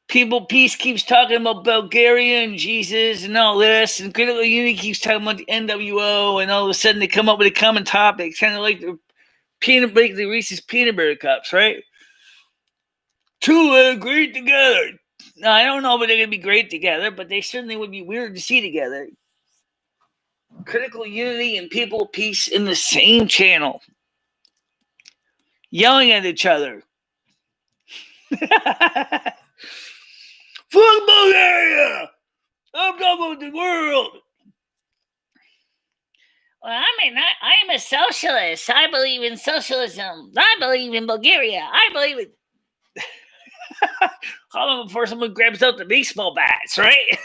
People Peace keeps talking about Bulgaria and Jesus and all this, and Critical Unity keeps talking about the NWO, and all of a sudden they come up with a common topic, kind of like the Reese's peanut butter cups, right? Two great together. Now, I don't know if they're going to be great together, but they certainly would be weird to see together. Critical Unity and People Peace in the same channel, yelling at each other. Fuck Bulgaria! I'm talking about the world. Well, I am a socialist. I believe in socialism. I believe in Bulgaria. I believe in. How long before someone grabs out the baseball bats, right?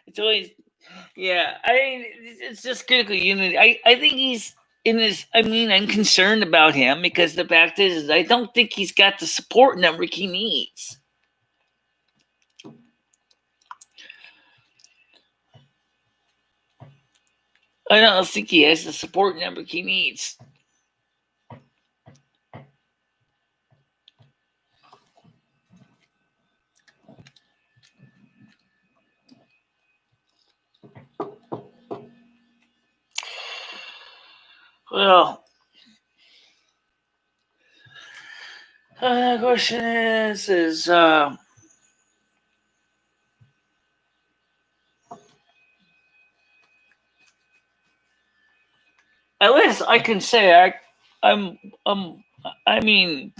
It's always, yeah. I mean, it's just Critical Unity. I think he's in this. I mean, I'm concerned about him because the fact is I don't think he's got the support network he needs. I don't think he has the support network he needs. Well, the question is at least I can say I mean,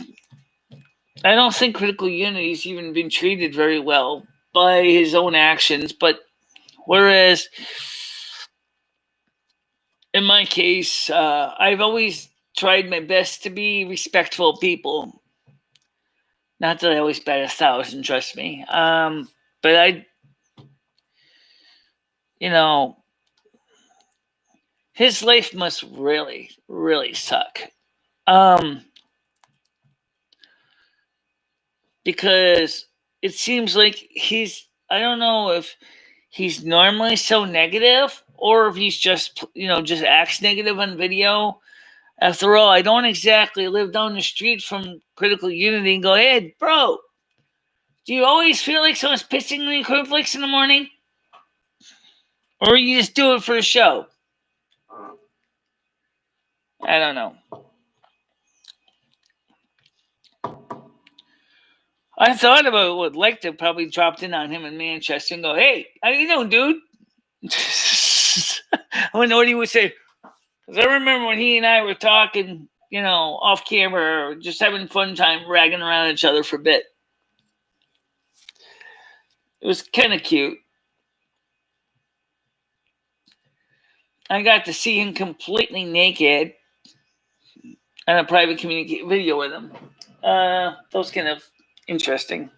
I don't think Critical Unity's even been treated very well by his own actions, but whereas in my case, I've always tried my best to be respectful of people. Not that I always bat 1,000, trust me. But his life must really, really suck. Because it seems like I don't know if he's normally so negative, or if he's just just acts negative on video. After all, I don't exactly live down the street from Critical Unity and go, "Hey, bro, do you always feel like someone's pissing on your cornflakes in the morning, or you just do it for the show?" I don't know. I thought about would like to probably drop in on him in Manchester and go, "Hey, how you doing, dude?" I wouldn't know what he would say. Because I remember when he and I were talking, off camera, or just having fun time ragging around each other for a bit. It was kind of cute. I got to see him completely naked on a private communicate video with him. That was kind of interesting.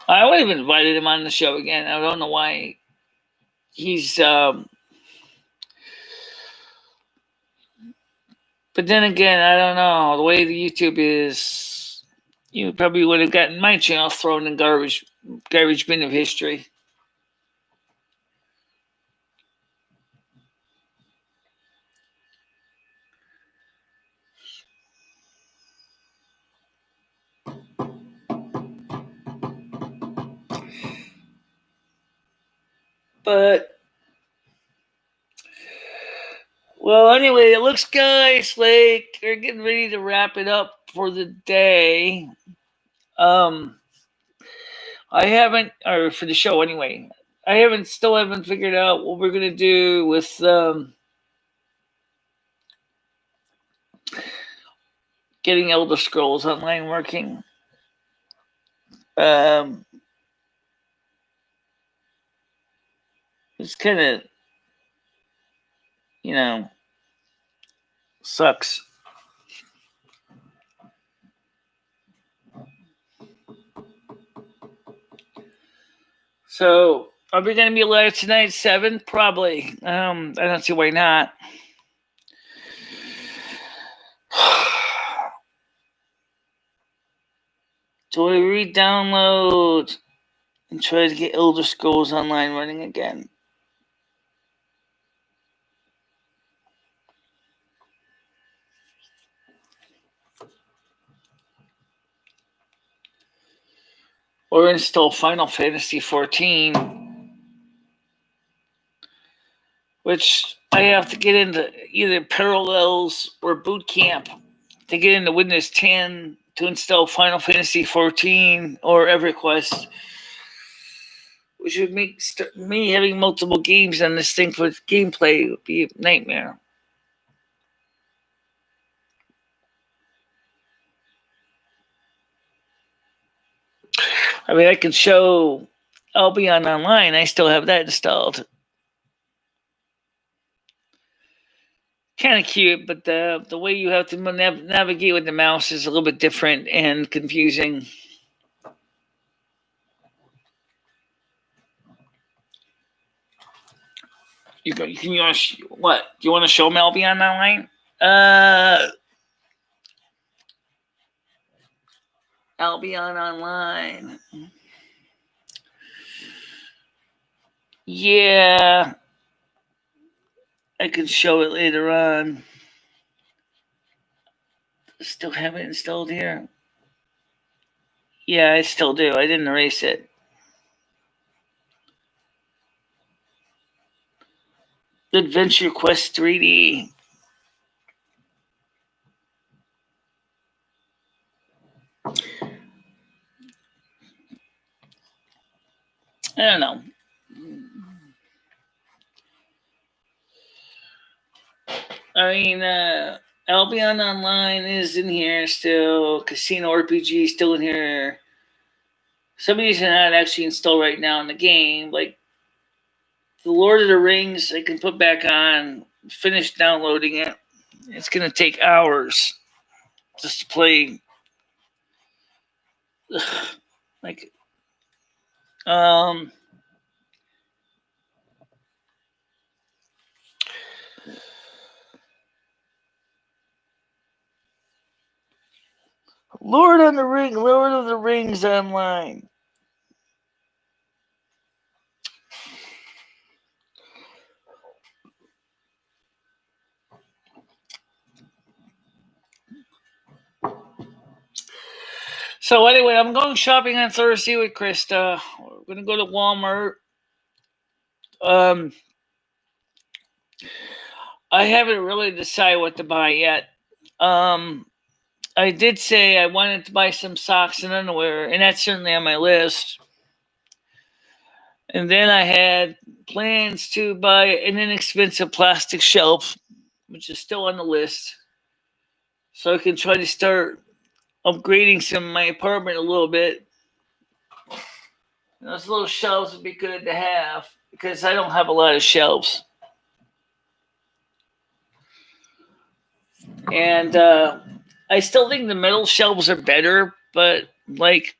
I would have invited him on the show again. I don't know why he's. But then again, I don't know. The way the YouTube is, you probably would have gotten my channel thrown in garbage bin of history. But well, anyway, it looks, guys, like they're getting ready to wrap it up for the day. I haven't, or for the show anyway. Still haven't figured out what we're gonna do with getting Elder Scrolls Online working. It's kind of, sucks. So, are we going to be live tonight at 7? Probably. I don't see why not. So we re-download and try to get Elder Scrolls Online running again. Or install Final Fantasy 14, which I have to get into either Parallels or Boot Camp to get into Windows 10 to install Final Fantasy 14 or EverQuest, which would make me having multiple games on this thing for gameplay would be a nightmare. I mean, I can show Albion Online. I still have that installed. Kind of cute, but the way you have to navigate with the mouse is a little bit different and confusing. You can what? Do you want to show Albion Online? Albion Online. Yeah, I can show it later on. Still have it installed here. Yeah, I still do. I didn't erase it. Adventure Quest 3D. I don't know. I mean, Albion Online is in here still. Casino RPG is still in here. Some of these are not actually installed right now in the game. Like the Lord of the Rings, I can put back on, finish downloading it. It's going to take hours just to play. Like, Lord of the Rings online. So anyway, I'm going shopping on Thursday with Krista. We're gonna go to Walmart. Um, I haven't really decided what to buy yet. I did say I wanted to buy some socks and underwear, and that's certainly on my list. And then I had plans to buy an inexpensive plastic shelf, which is still on the list, so I can try to start upgrading some of my apartment a little bit. Those little shelves would be good to have because I don't have a lot of shelves. And I still think the metal shelves are better, but like,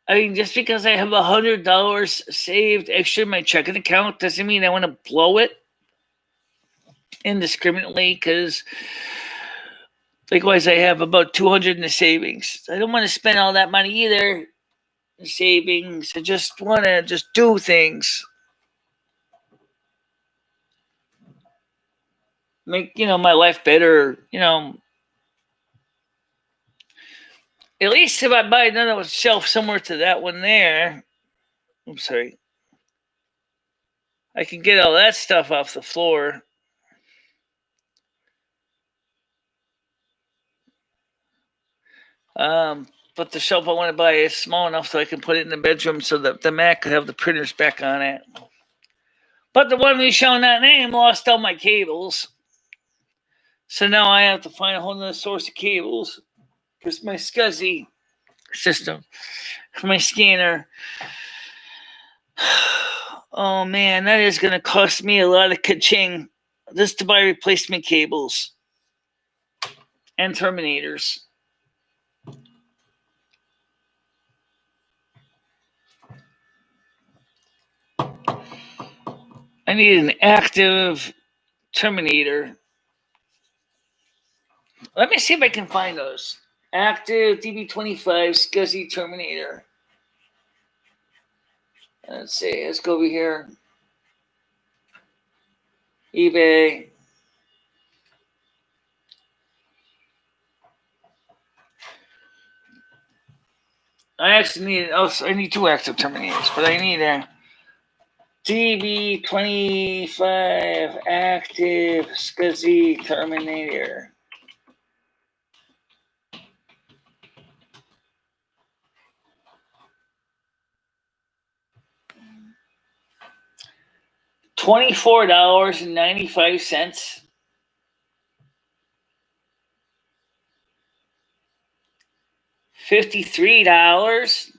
I mean, just because I have $100 saved extra in my checking account doesn't mean I want to blow it indiscriminately. Because likewise, I have about 200 in the savings. I don't want to spend all that money either in savings. I just want to just do things, make my life better. At least if I buy another shelf similar to that one there, I'm sorry, I can get all that stuff off the floor. But the shelf I want to buy is small enough so I can put it in the bedroom so that the Mac could have the printers back on it. But the one we shall not name lost all my cables. So now I have to find a whole other source of cables because my SCSI system for my scanner. Oh man, that is going to cost me a lot of ka-ching just to buy replacement cables and terminators. I need an active terminator. Let me see if I can find those. Active DB25 SCSI terminator. Let's see. Let's go over here. eBay. I actually need. Oh, I need two active terminators, but I need a DB25 active SCSI terminator. $24.95. $53.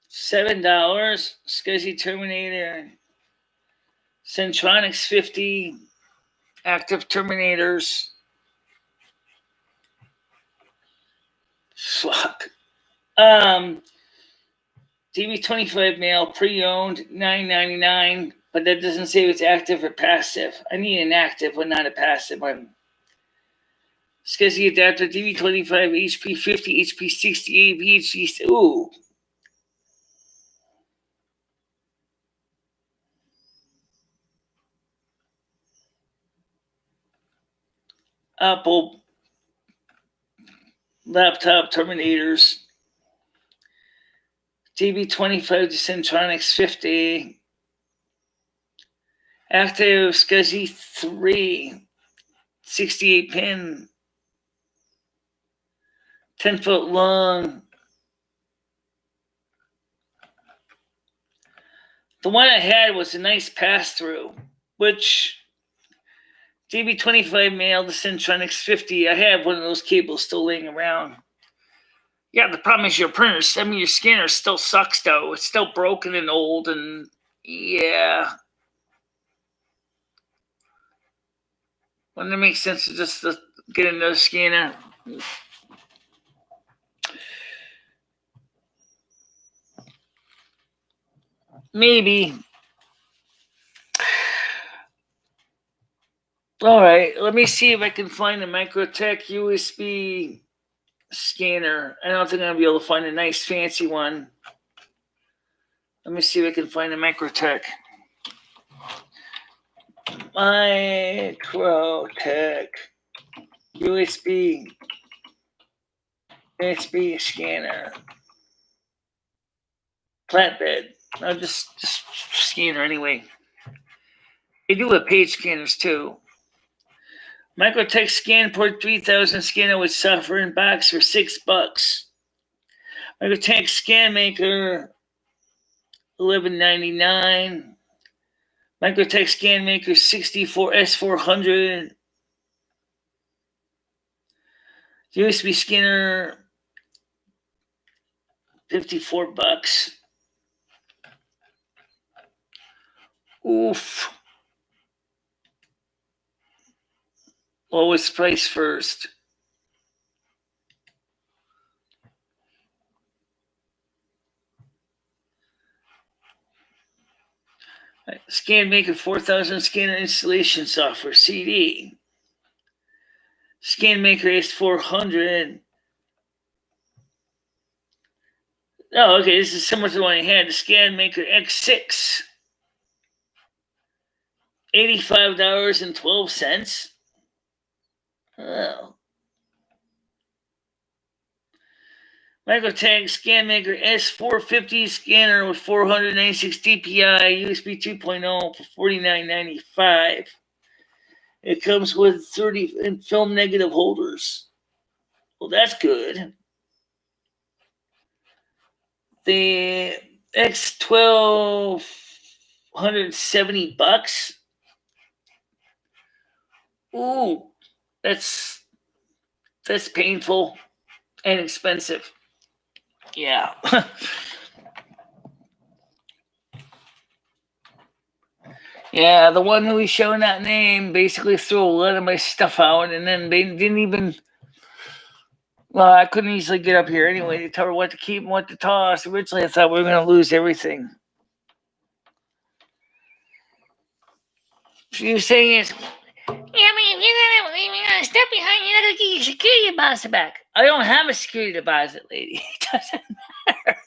$7. SCSI terminator. Centronics 50 active terminators. Fuck. DB25 male pre-owned $9.99, but that doesn't say if it's active or passive. I need an active but not a passive one. SCSI adapter DB25 HP50 HP68 VHC. Ooh. Apple laptop terminators. DB25 to Centronics 50. Active SCSI 3. 68 pin. 10-foot long. The one I had was a nice pass-through, which DB25 male to Centronics 50. I have one of those cables still laying around. Yeah, the problem is your your scanner still sucks though. It's still broken and old, and yeah. Wouldn't it make sense to just get another scanner? Maybe. All right, let me see if I can find a Microtech USB scanner. I don't think I'm gonna be able to find a nice fancy one. Let me see if I can find a Microtech. Microtech USB scanner. Flatbed. No, just scanner anyway. They do have page scanners too. Microtech ScanPort 3000 scanner with software in box for $6. Microtech ScanMaker $11.99. Microtech ScanMaker 64S400. USB scanner $54. Oof. Lowest price first. ScanMaker 4000 scanner installation software CD. ScanMaker S400. Oh, okay. This is similar to the one I had. The ScanMaker X6. $85.12. Oh. Microtech ScanMaker S450 scanner with 496 DPI USB 2.0 for $49.95. It comes with 30 film negative holders. Well, that's good. The X12 $170. Ooh, that's painful and expensive. Yeah. Yeah, the one who was showing that name basically threw a lot of my stuff out, and then they didn't even. Well, I couldn't easily get up here anyway to tell her what to keep and what to toss. Originally, I thought we were going to lose everything. She was saying is, yeah, but if you're gonna step behind, you gotta get your security deposit back. I don't have a security deposit, lady. It doesn't matter.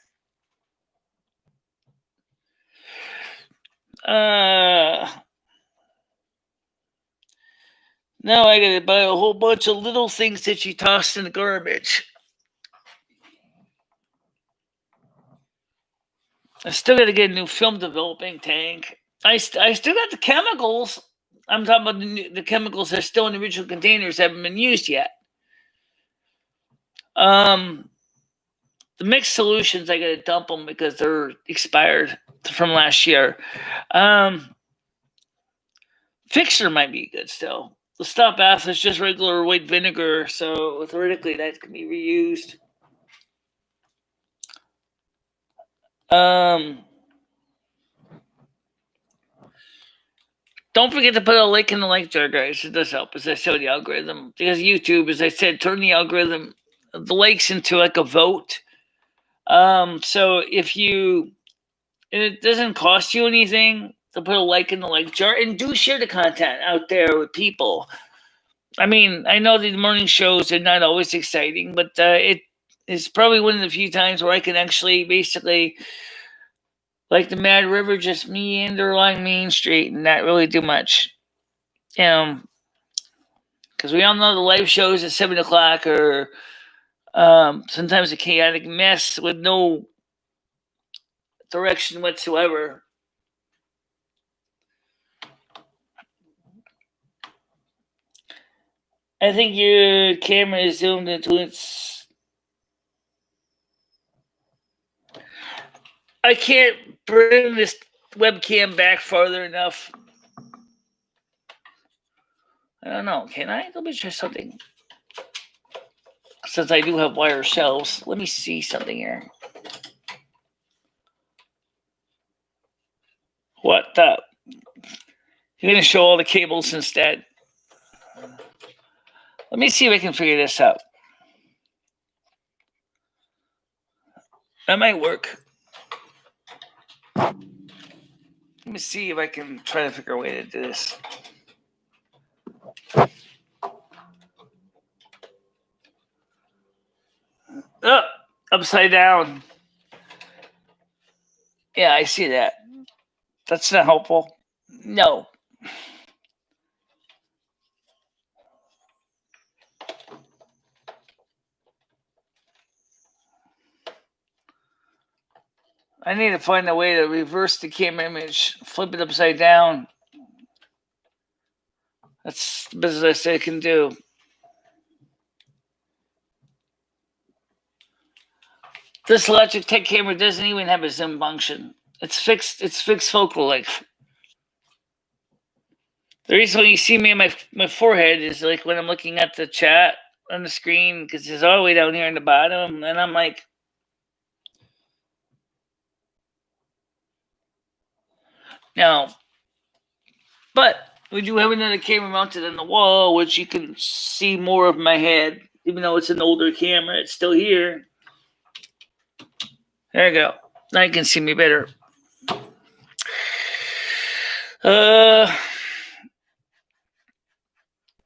Now I gotta buy a whole bunch of little things that she tossed in the garbage. I still gotta get a new film developing tank. I still got the chemicals. I'm talking about the chemicals that are still in the original containers, haven't been used yet. The mixed solutions, I gotta dump them because they're expired from last year. Fixer might be good still. The stop bath is just regular white vinegar, so theoretically that can be reused. Don't forget to put a link in the like jar, guys. It does help, as I said, the algorithm. Because YouTube, as I said, turn the algorithm, the likes into like a vote. So if you, and it doesn't cost you anything to put a like in the like jar, and do share the content out there with people. I mean, I know the morning shows are not always exciting, but it is probably one of the few times where I can actually basically, like the Mad River, just meander along Main Street and not really do much. Because we all know the live shows at 7 o'clock are sometimes a chaotic mess with no direction whatsoever. I think your camera is zoomed into its. I can't bring this webcam back farther enough. I don't know. Can I? Let me try something. Since I do have wire shelves, let me see something here. What the? You're going to show all the cables instead. Let me see if I can figure this out. That might work. Let me see if I can try to figure a way to do this. Oh, upside down. Yeah, I see that. That's not helpful. No. I need to find a way to reverse the camera image, flip it upside down. That's the best I can do. This Logitech camera doesn't even have a zoom function. It's fixed. It's fixed focal length. The reason why you see me in my forehead is like when I'm looking at the chat on the screen, because it's all the way down here in the bottom, and I'm like, no. But we do have another camera mounted on the wall, which you can see more of my head, even though it's an older camera. It's still here. There you go. Now you can see me better.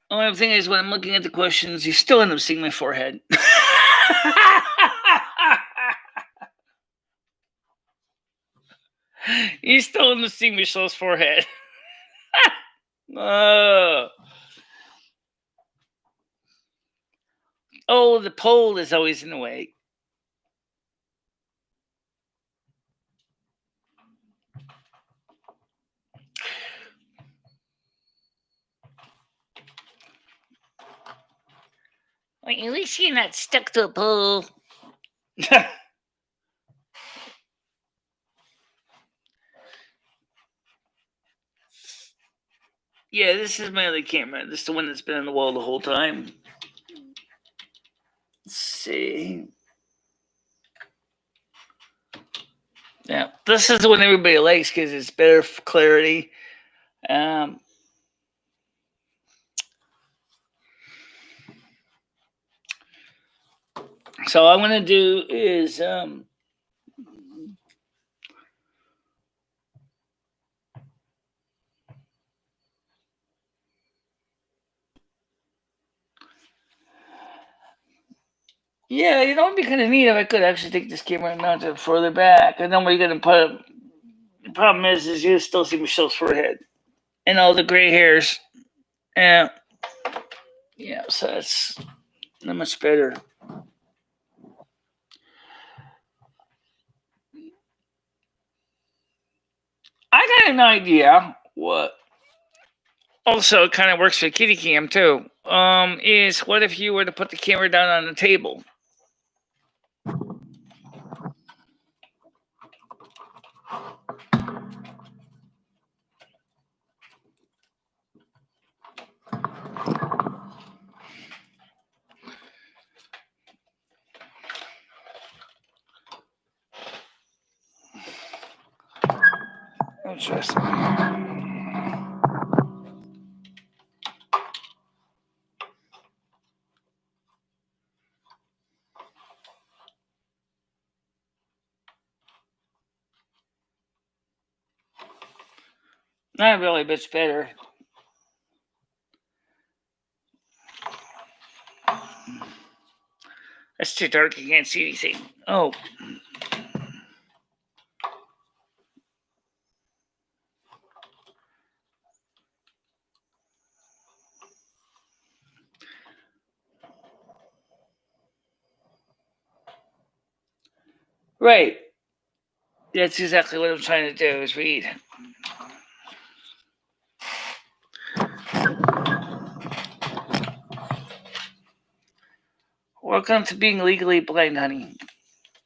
Only thing is, when I'm looking at the questions, you still end up seeing my forehead. You still end up seeing Michelle's forehead. Oh, the pole is always in the way. Well, at least you're not stuck to a pole. Yeah, this is my other camera. This is the one that's been on the wall the whole time. Let's see. Yeah, this is the one everybody likes because it's better for clarity. So all I'm going to do is yeah, you know, it'd be kind of neat if I could actually take this camera and mount it further back. And then we're going to put it. The problem is you still see Michelle's forehead and all the gray hairs. Yeah, so that's not much better. I got an idea. What? Also, it kind of works for kitty cam too. Is what if you were to put the camera down on the table? Interesting. Not really, but it's better. It's too dark, you can't see anything. Oh. Right. That's exactly what I'm trying to do, is read. Welcome to being legally blind, honey.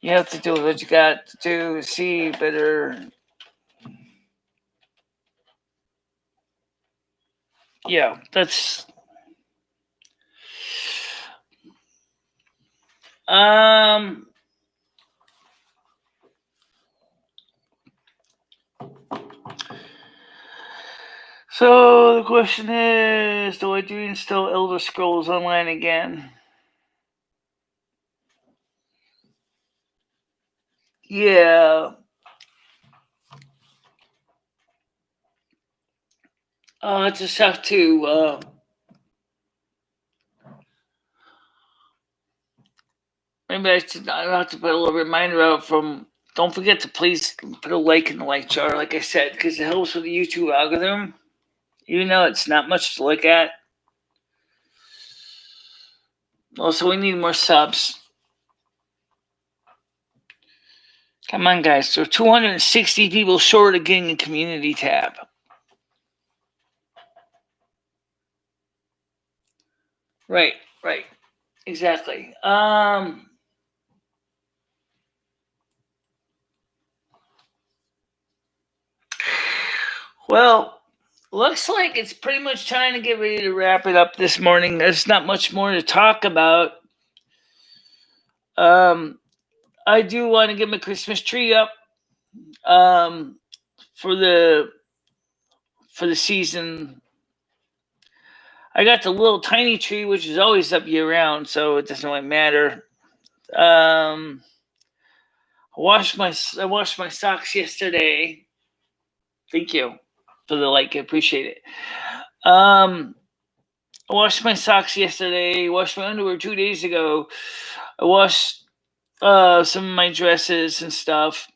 You have to do what you got to do, see better. Yeah, that's so the question is, do I do install Elder Scrolls Online again? Yeah. I just have to maybe I have to put a little reminder out from. Don't forget to please put a like in the like jar, like I said, because it helps with the YouTube algorithm. Even though it's not much to look at. Also, we need more subs. Come on, guys. So 260 people short of getting a community tab. Right. Exactly. Well, looks like it's pretty much time to get ready to wrap it up this morning. There's not much more to talk about. I do want to get my Christmas tree up for the season. I got the little tiny tree, which is always up year round, so it doesn't really matter. I washed my socks yesterday. Thank you for the like. I appreciate it. I washed my socks yesterday. Washed my underwear 2 days ago. I washed some of my dresses and stuff,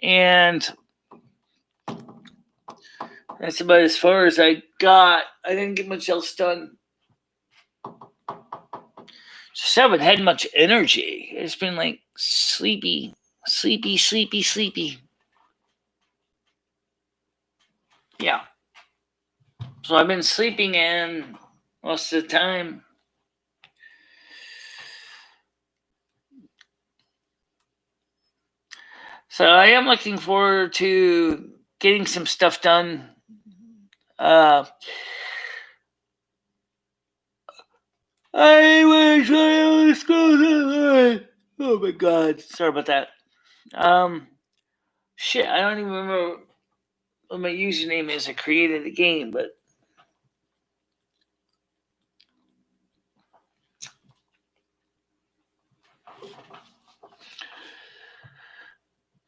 and that's about as far as I got. I didn't get much else done. Just haven't had much energy. It's been like sleepy. Yeah. So I've been sleeping in most of the time. So I am looking forward to getting some stuff done. I wish I was going. Oh my god! Sorry about that. Shit, I don't even remember what my username is. I created the game, but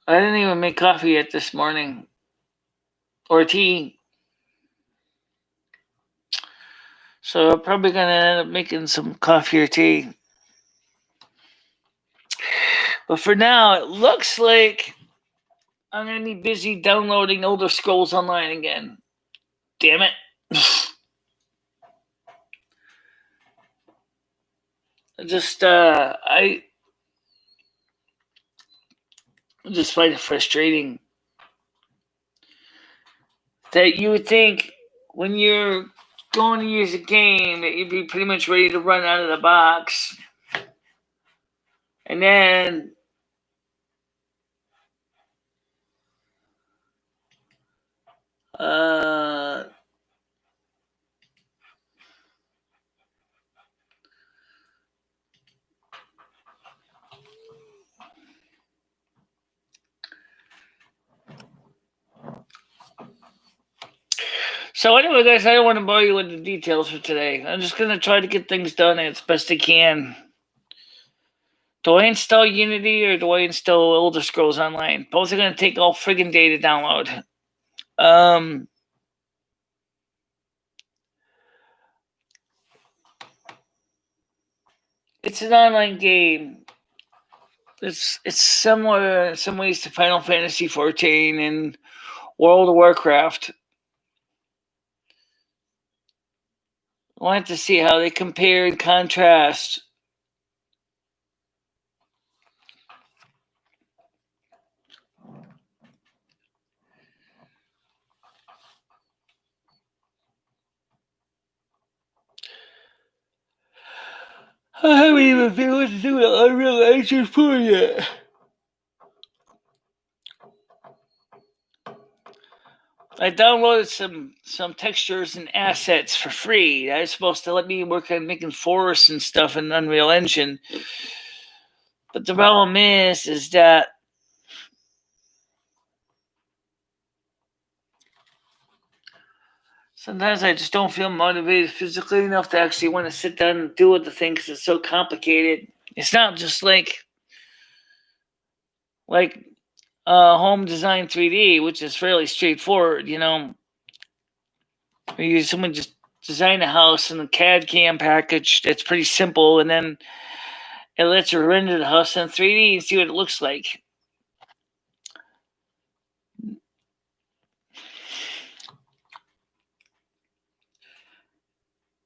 I didn't even make coffee yet this morning or tea. So I'm probably gonna end up making some coffee or tea. But for now, it looks like I'm gonna be busy downloading Elder Scrolls Online again. Damn it. I just find it frustrating that you would think when you're going to use a game that you'd be pretty much ready to run out of the box. And then so anyway, guys, I don't want to bore you with the details for today. I'm just going to try to get things done as best I can. Do I install Unity or do I install Elder Scrolls Online? Both are going to take all friggin' day to download. It's an online game. It's similar in some ways to Final Fantasy XIV and World of Warcraft. I wanted to see how they compare and contrast. I haven't even been able to do the Unreal Engine 4 yet. I downloaded some textures and assets for free. That was supposed to let me work on making forests and stuff in Unreal Engine. But the problem is that sometimes I just don't feel motivated physically enough to actually want to sit down and do the thing because it's so complicated. It's not just like home design 3D, which is fairly straightforward, you know. Someone just design a house in a CAD CAM package that's pretty simple, and then it lets you render the house in 3D and see what it looks like.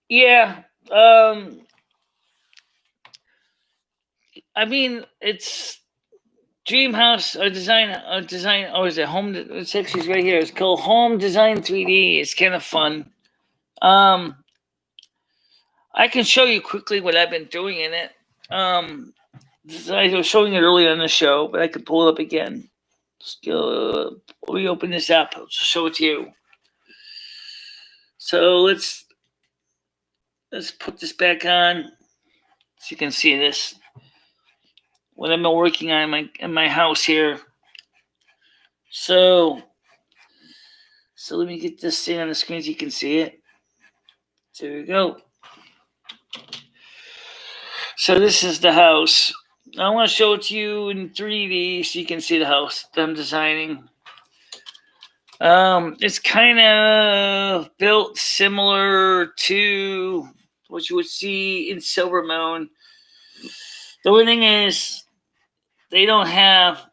Yeah. I mean, it's Dream House design. Oh, is it home? It's actually right here. It's called Home Design 3D. It's kind of fun. I can show you quickly what I've been doing in it. I was showing it earlier on the show, but I could pull it up again. Let me open this up. I'll just show it to you. So let's put this back on so you can see this. What I've been working on in my house here. So let me get this thing on the screen so you can see it. There we go. So this is the house. I want to show it to you in 3D so you can see the house that I'm designing. It's kind of built similar to what you would see in Silvermoon. The only thing is, they don't have.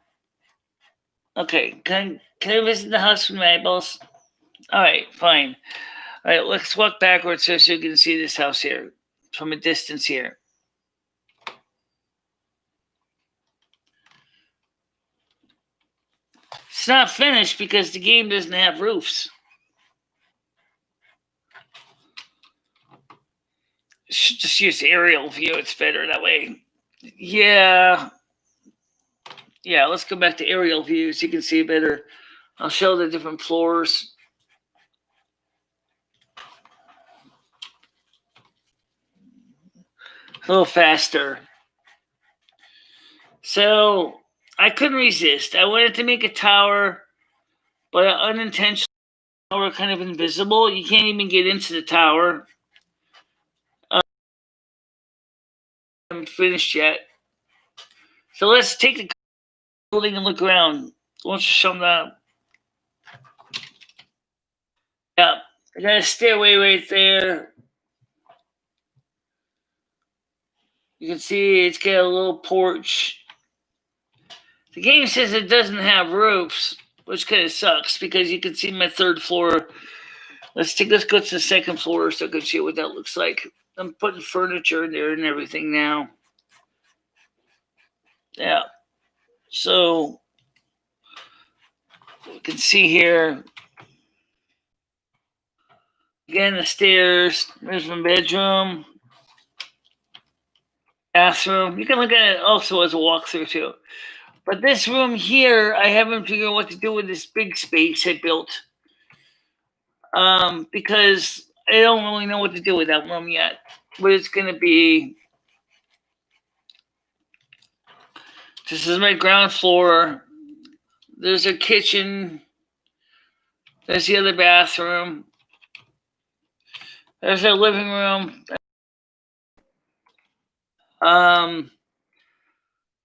Okay, can I visit the house with my eyeballs? All right, fine. All right, let's walk backwards so you can see this house here from a distance here. It's not finished because the game doesn't have roofs. Should just use aerial view. It's better that way. Yeah. Let's go back to aerial view so you can see better. I'll show the different floors. A little faster. So I couldn't resist. I wanted to make a tower, but unintentionally, tower kind of invisible. You can't even get into the tower. I haven't finished yet. So let's take the building and look around. Let's just show them that. Yeah, I got a stairway right there. You can see it's got a little porch. The game says it doesn't have roofs, which kind of sucks because you can see my third floor. Let's go to the second floor so I can see what that looks like. I'm putting furniture in there and everything now. Yeah. So you can see here. Again, the stairs. There's my bedroom. Bathroom. You can look at it also as a walkthrough too. But this room here, I haven't figured out what to do with this big space I built. Because I don't really know what to do with that room yet. But it's going to be. This is my ground floor. There's a kitchen. There's the other bathroom. There's our living room.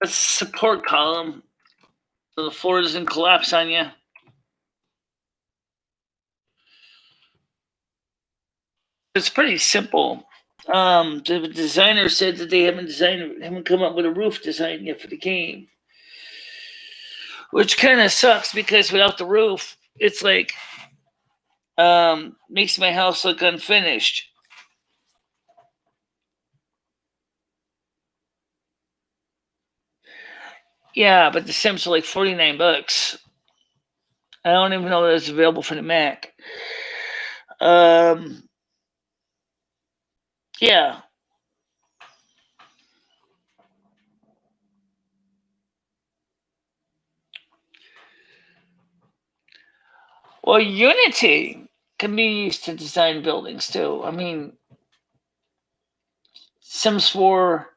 A support column so the floor doesn't collapse on you. It's pretty simple. The designer said that they haven't come up with a roof design yet for the game, which kind of sucks because without the roof, it's like makes my house look unfinished. Yeah, but the Sims are like $49. I don't even know that it's available for the Mac. Yeah. Well, Unity can be used to design buildings too. I mean, Sims 4.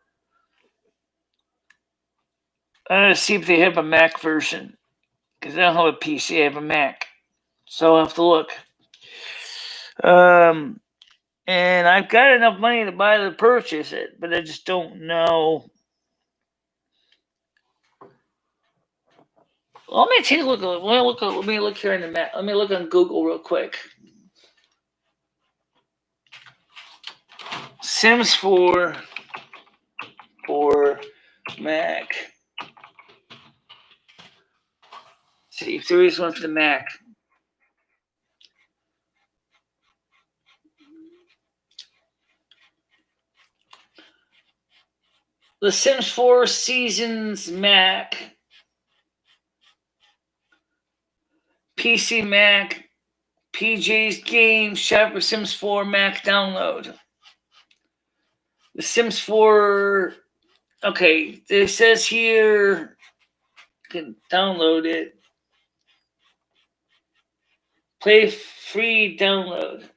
I'm gonna see if they have a Mac version because I don't have a PC. I have a Mac, so I'll have to look. And I've got enough money to purchase it, but I just don't know. Let me take a look. Let me look here in the map. Let me look on Google real quick. Sims 4 for Mac. See if there is one for the Mac. The Sims 4 Seasons Mac. PC Mac. PJ's Game Shop for Sims 4 Mac download. The Sims 4. Okay, it says here you can download it. Play free download.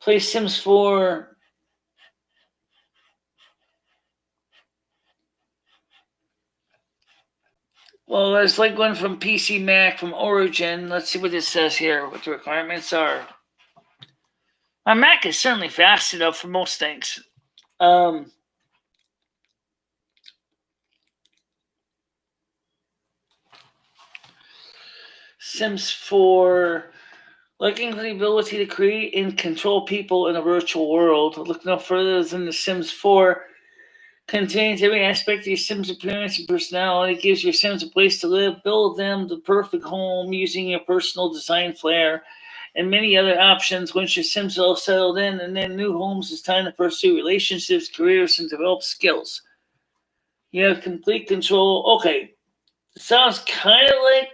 Play Sims 4. Well, there's like one from PC Mac from Origin. Let's see what it says here, what the requirements are. My Mac is certainly fast enough for most things. Sims 4, looking for the ability to create and control people in a virtual world. Look no further than The Sims 4 contains every aspect of your Sims' appearance and personality. It gives your Sims a place to live, build them the perfect home using your personal design flair, and many other options. Once your Sims are all settled in and then new homes, it's time to pursue relationships, careers, and develop skills. You have complete control. Okay, it sounds kind of like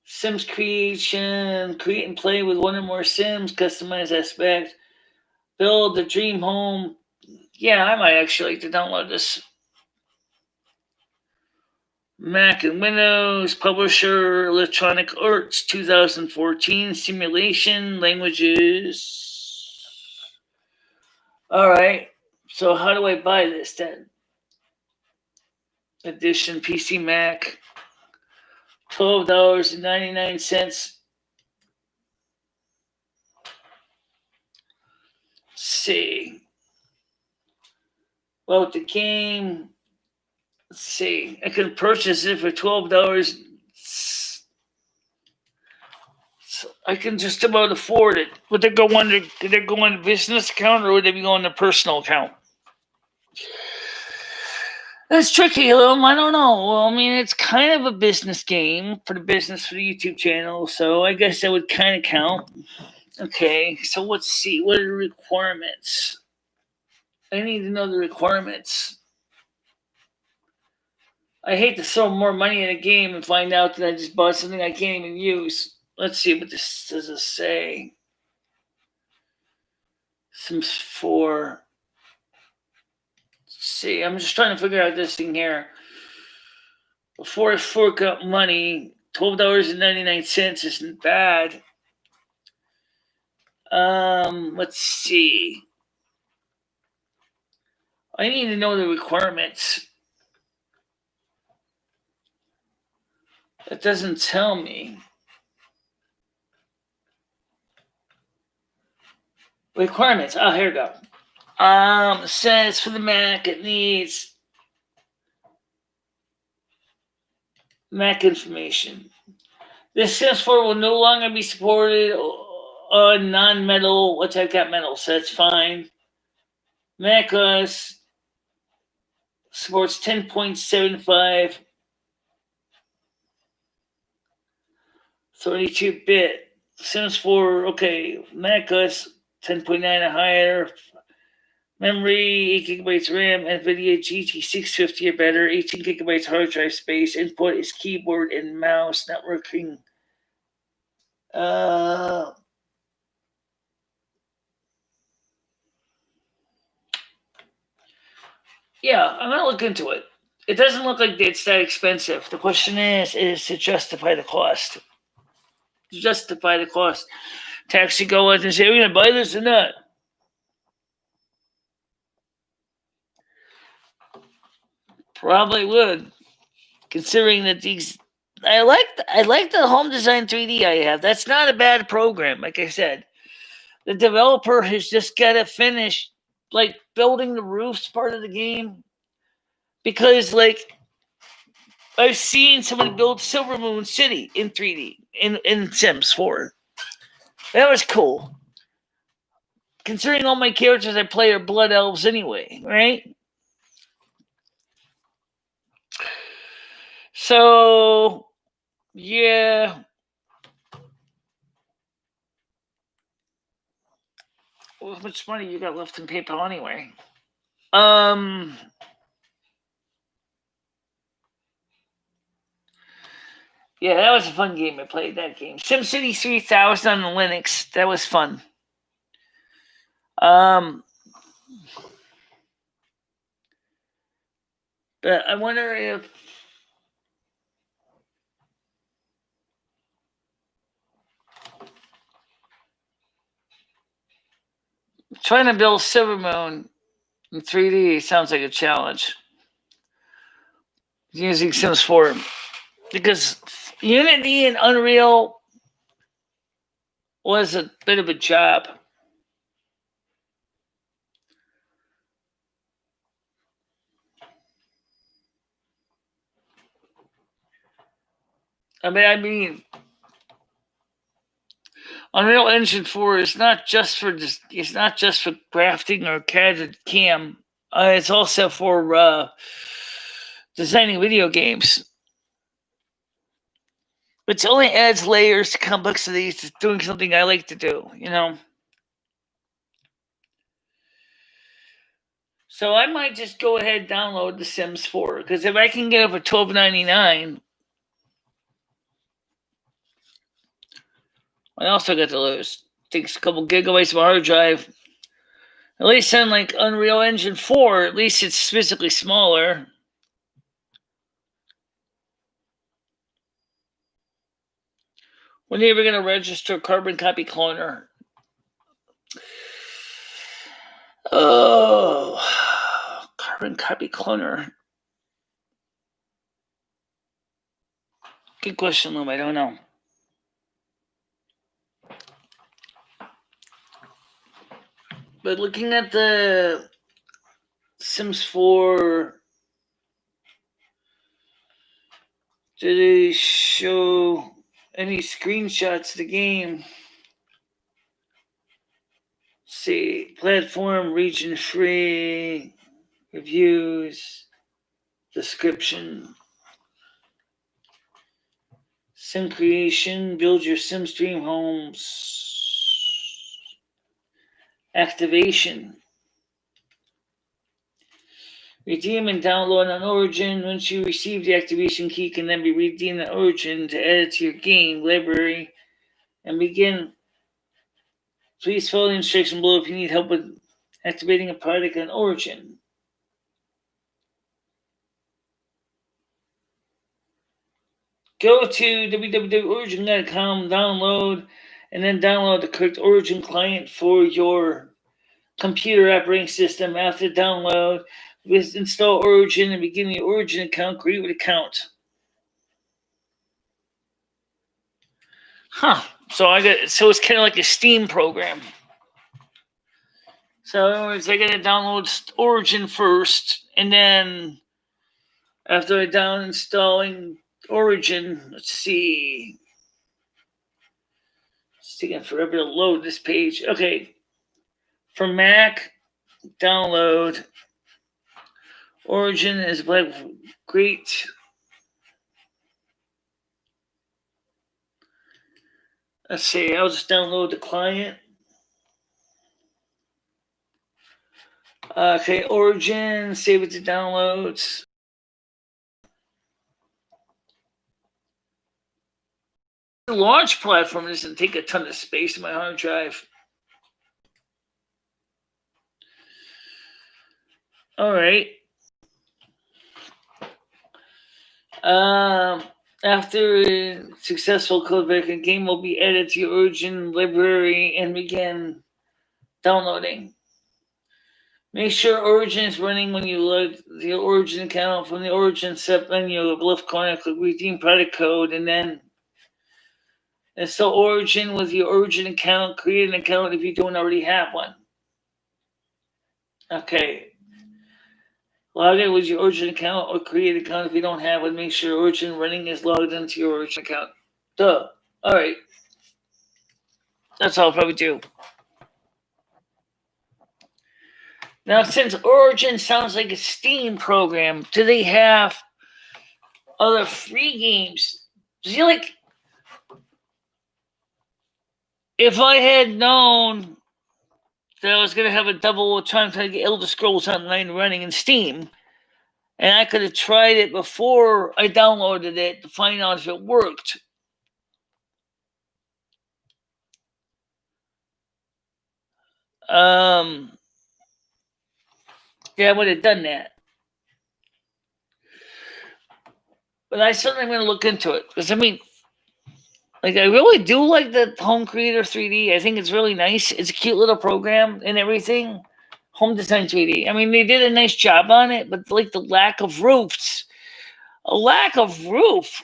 Sims creation, create and play with one or more Sims, customize aspects, build the dream home. Yeah, I might actually like to download this. Mac and Windows, Publisher, Electronic Arts, 2014, Simulation, Languages. All right, so how do I buy this then? Edition, PC Mac, $12.99. See. Well, the game, let's see. I can purchase it for $12. So I can just about afford it. Would they go on the business account or would they be going to personal account? That's tricky, I don't know. Well, I mean, it's kind of a business game for the YouTube channel, so I guess that would kind of count. Okay, so let's see. What are the requirements? I need to know the requirements. I hate to throw more money in a game and find out that I just bought something I can't even use. Let's see what this does it say. Sims 4. Let's see, I'm just trying to figure out this thing here. Before I fork out money, $12.99 isn't bad. Let's see. I need to know the requirements. It doesn't tell me. Requirements. Oh, here we go. It says for the Mac, it needs Mac information. This Sims 4 will no longer be supported on non-metal, which I've got metal, so that's fine. Mac OS supports 10.75, 32-bit. Sims 4, okay. Mac OS 10.9 or higher. Memory, 8 gigabytes RAM, NVIDIA GT650 or better, 18 gigabytes hard drive space. Input is keyboard and mouse, networking. Yeah, I'm going to look into it. It doesn't look like it's that expensive. The question is to justify the cost. To justify the cost. To actually go out and say, we're going to buy this or not. Probably would. Considering that these... I like the home design 3D I have. That's not a bad program, like I said. The developer has just got to finish like building the roofs part of the game. Because like I've seen somebody build Silvermoon City in 3D in Sims 4. That was cool. Considering all my characters I play are blood elves anyway, right? So, yeah. Well, how much money you got left in PayPal anyway? Yeah, that was a fun game. I played that game. SimCity 3000 on the Linux. That was fun. But I wonder if trying to build Silvermoon in 3D sounds like a challenge. Using Sims 4. Because Unity and Unreal was a bit of a job. I mean, Unreal Engine 4 is not just for crafting or CAD CAM. It's also for designing video games, which only adds layers to complexity to doing something I like to do, you know. So I might just go ahead and download The Sims 4, because if I can get it for $12.99, I also got to lose. Takes a couple gigabytes of hard drive. At least on like Unreal Engine 4, at least it's physically smaller. When are you ever going to register a carbon copy cloner? Oh, carbon copy cloner. Good question, Loom. I don't know. But looking at the Sims 4, did they show any screenshots of the game? Let's see, platform, region free, reviews, description, sim creation, build your Sims dream homes, activation. Redeem and download on Origin. Once you receive the activation key, can then be redeemed on Origin to add it to your game library and begin. Please follow the instruction below if you need help with activating a product on Origin. Go to www.origin.com, download, and then download the correct Origin client for your computer operating system. After download, install Origin and begin your Origin account. Create an account. Huh. So it's kind of like a Steam program. So in other words, I gotta download Origin first, and then after I installing Origin, let's see. It's taking forever to load this page. Okay. For Mac, download Origin is great. Let's see, I'll just download the client. Okay, Origin, save it to downloads. The launch platform doesn't take a ton of space in my hard drive. All right. After successful code verification, game will be added to your Origin library and begin downloading. Make sure Origin is running when you load the Origin account from the Origin set menu of left corner. Click redeem product code and then install Origin with your Origin account. Create an account if you don't already have one. Okay. Log in with your Origin account or create an account if you don't have one. Make sure Origin running is logged into your Origin account. Duh. All right. That's all I'll probably do. Now, since Origin sounds like a Steam program, do they have other free games? See, like, if I had known that I was going to have a double trying to get Elder Scrolls Online running in Steam, and I could have tried it before I downloaded it to find out if it worked. Yeah, I would have done that. But I certainly am going to look into it. Because, I mean, like, I really do like the Home Creator 3D. I think it's really nice. It's a cute little program and everything. Home Design 3D. I mean, they did a nice job on it, but, like, the lack of roofs. A lack of roof.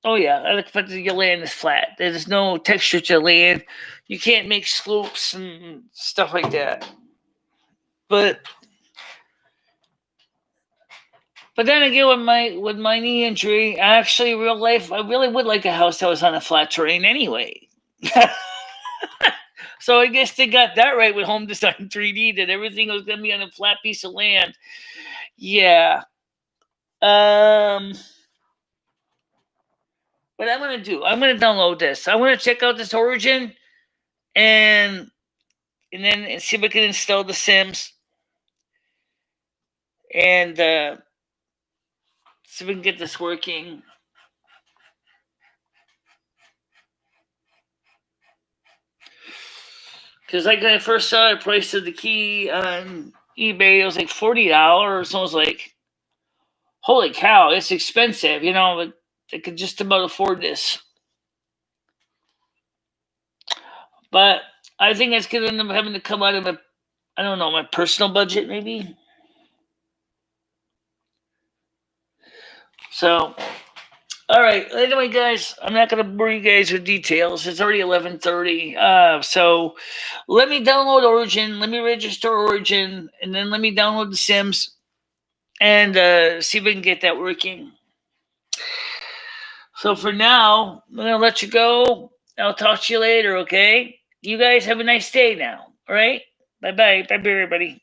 Oh, yeah. I expect your land is flat. There's no texture to land. You can't make slopes and stuff like that. But then again, with my knee injury, actually, real life, I really would like a house that was on a flat terrain anyway. So I guess they got that right with Home Design 3D, that everything was going to be on a flat piece of land. Yeah. What I'm going to do, I'm going to download this. I'm going to check out this Origin and then see if I can install The Sims. And see if we can get this working. Because like when I first saw the price of the key on eBay, it was like $40. So I was like, holy cow, it's expensive, you know, but I could just about afford this. But I think it's going to end up having to come out of my personal budget maybe. So, all right. Anyway, guys, I'm not going to bore you guys with details. It's already 11:30. So let me download Origin. Let me register Origin. And then let me download The Sims. And see if we can get that working. So for now, I'm going to let you go. I'll talk to you later, okay? You guys have a nice day now. All right? Bye-bye. Bye-bye, everybody.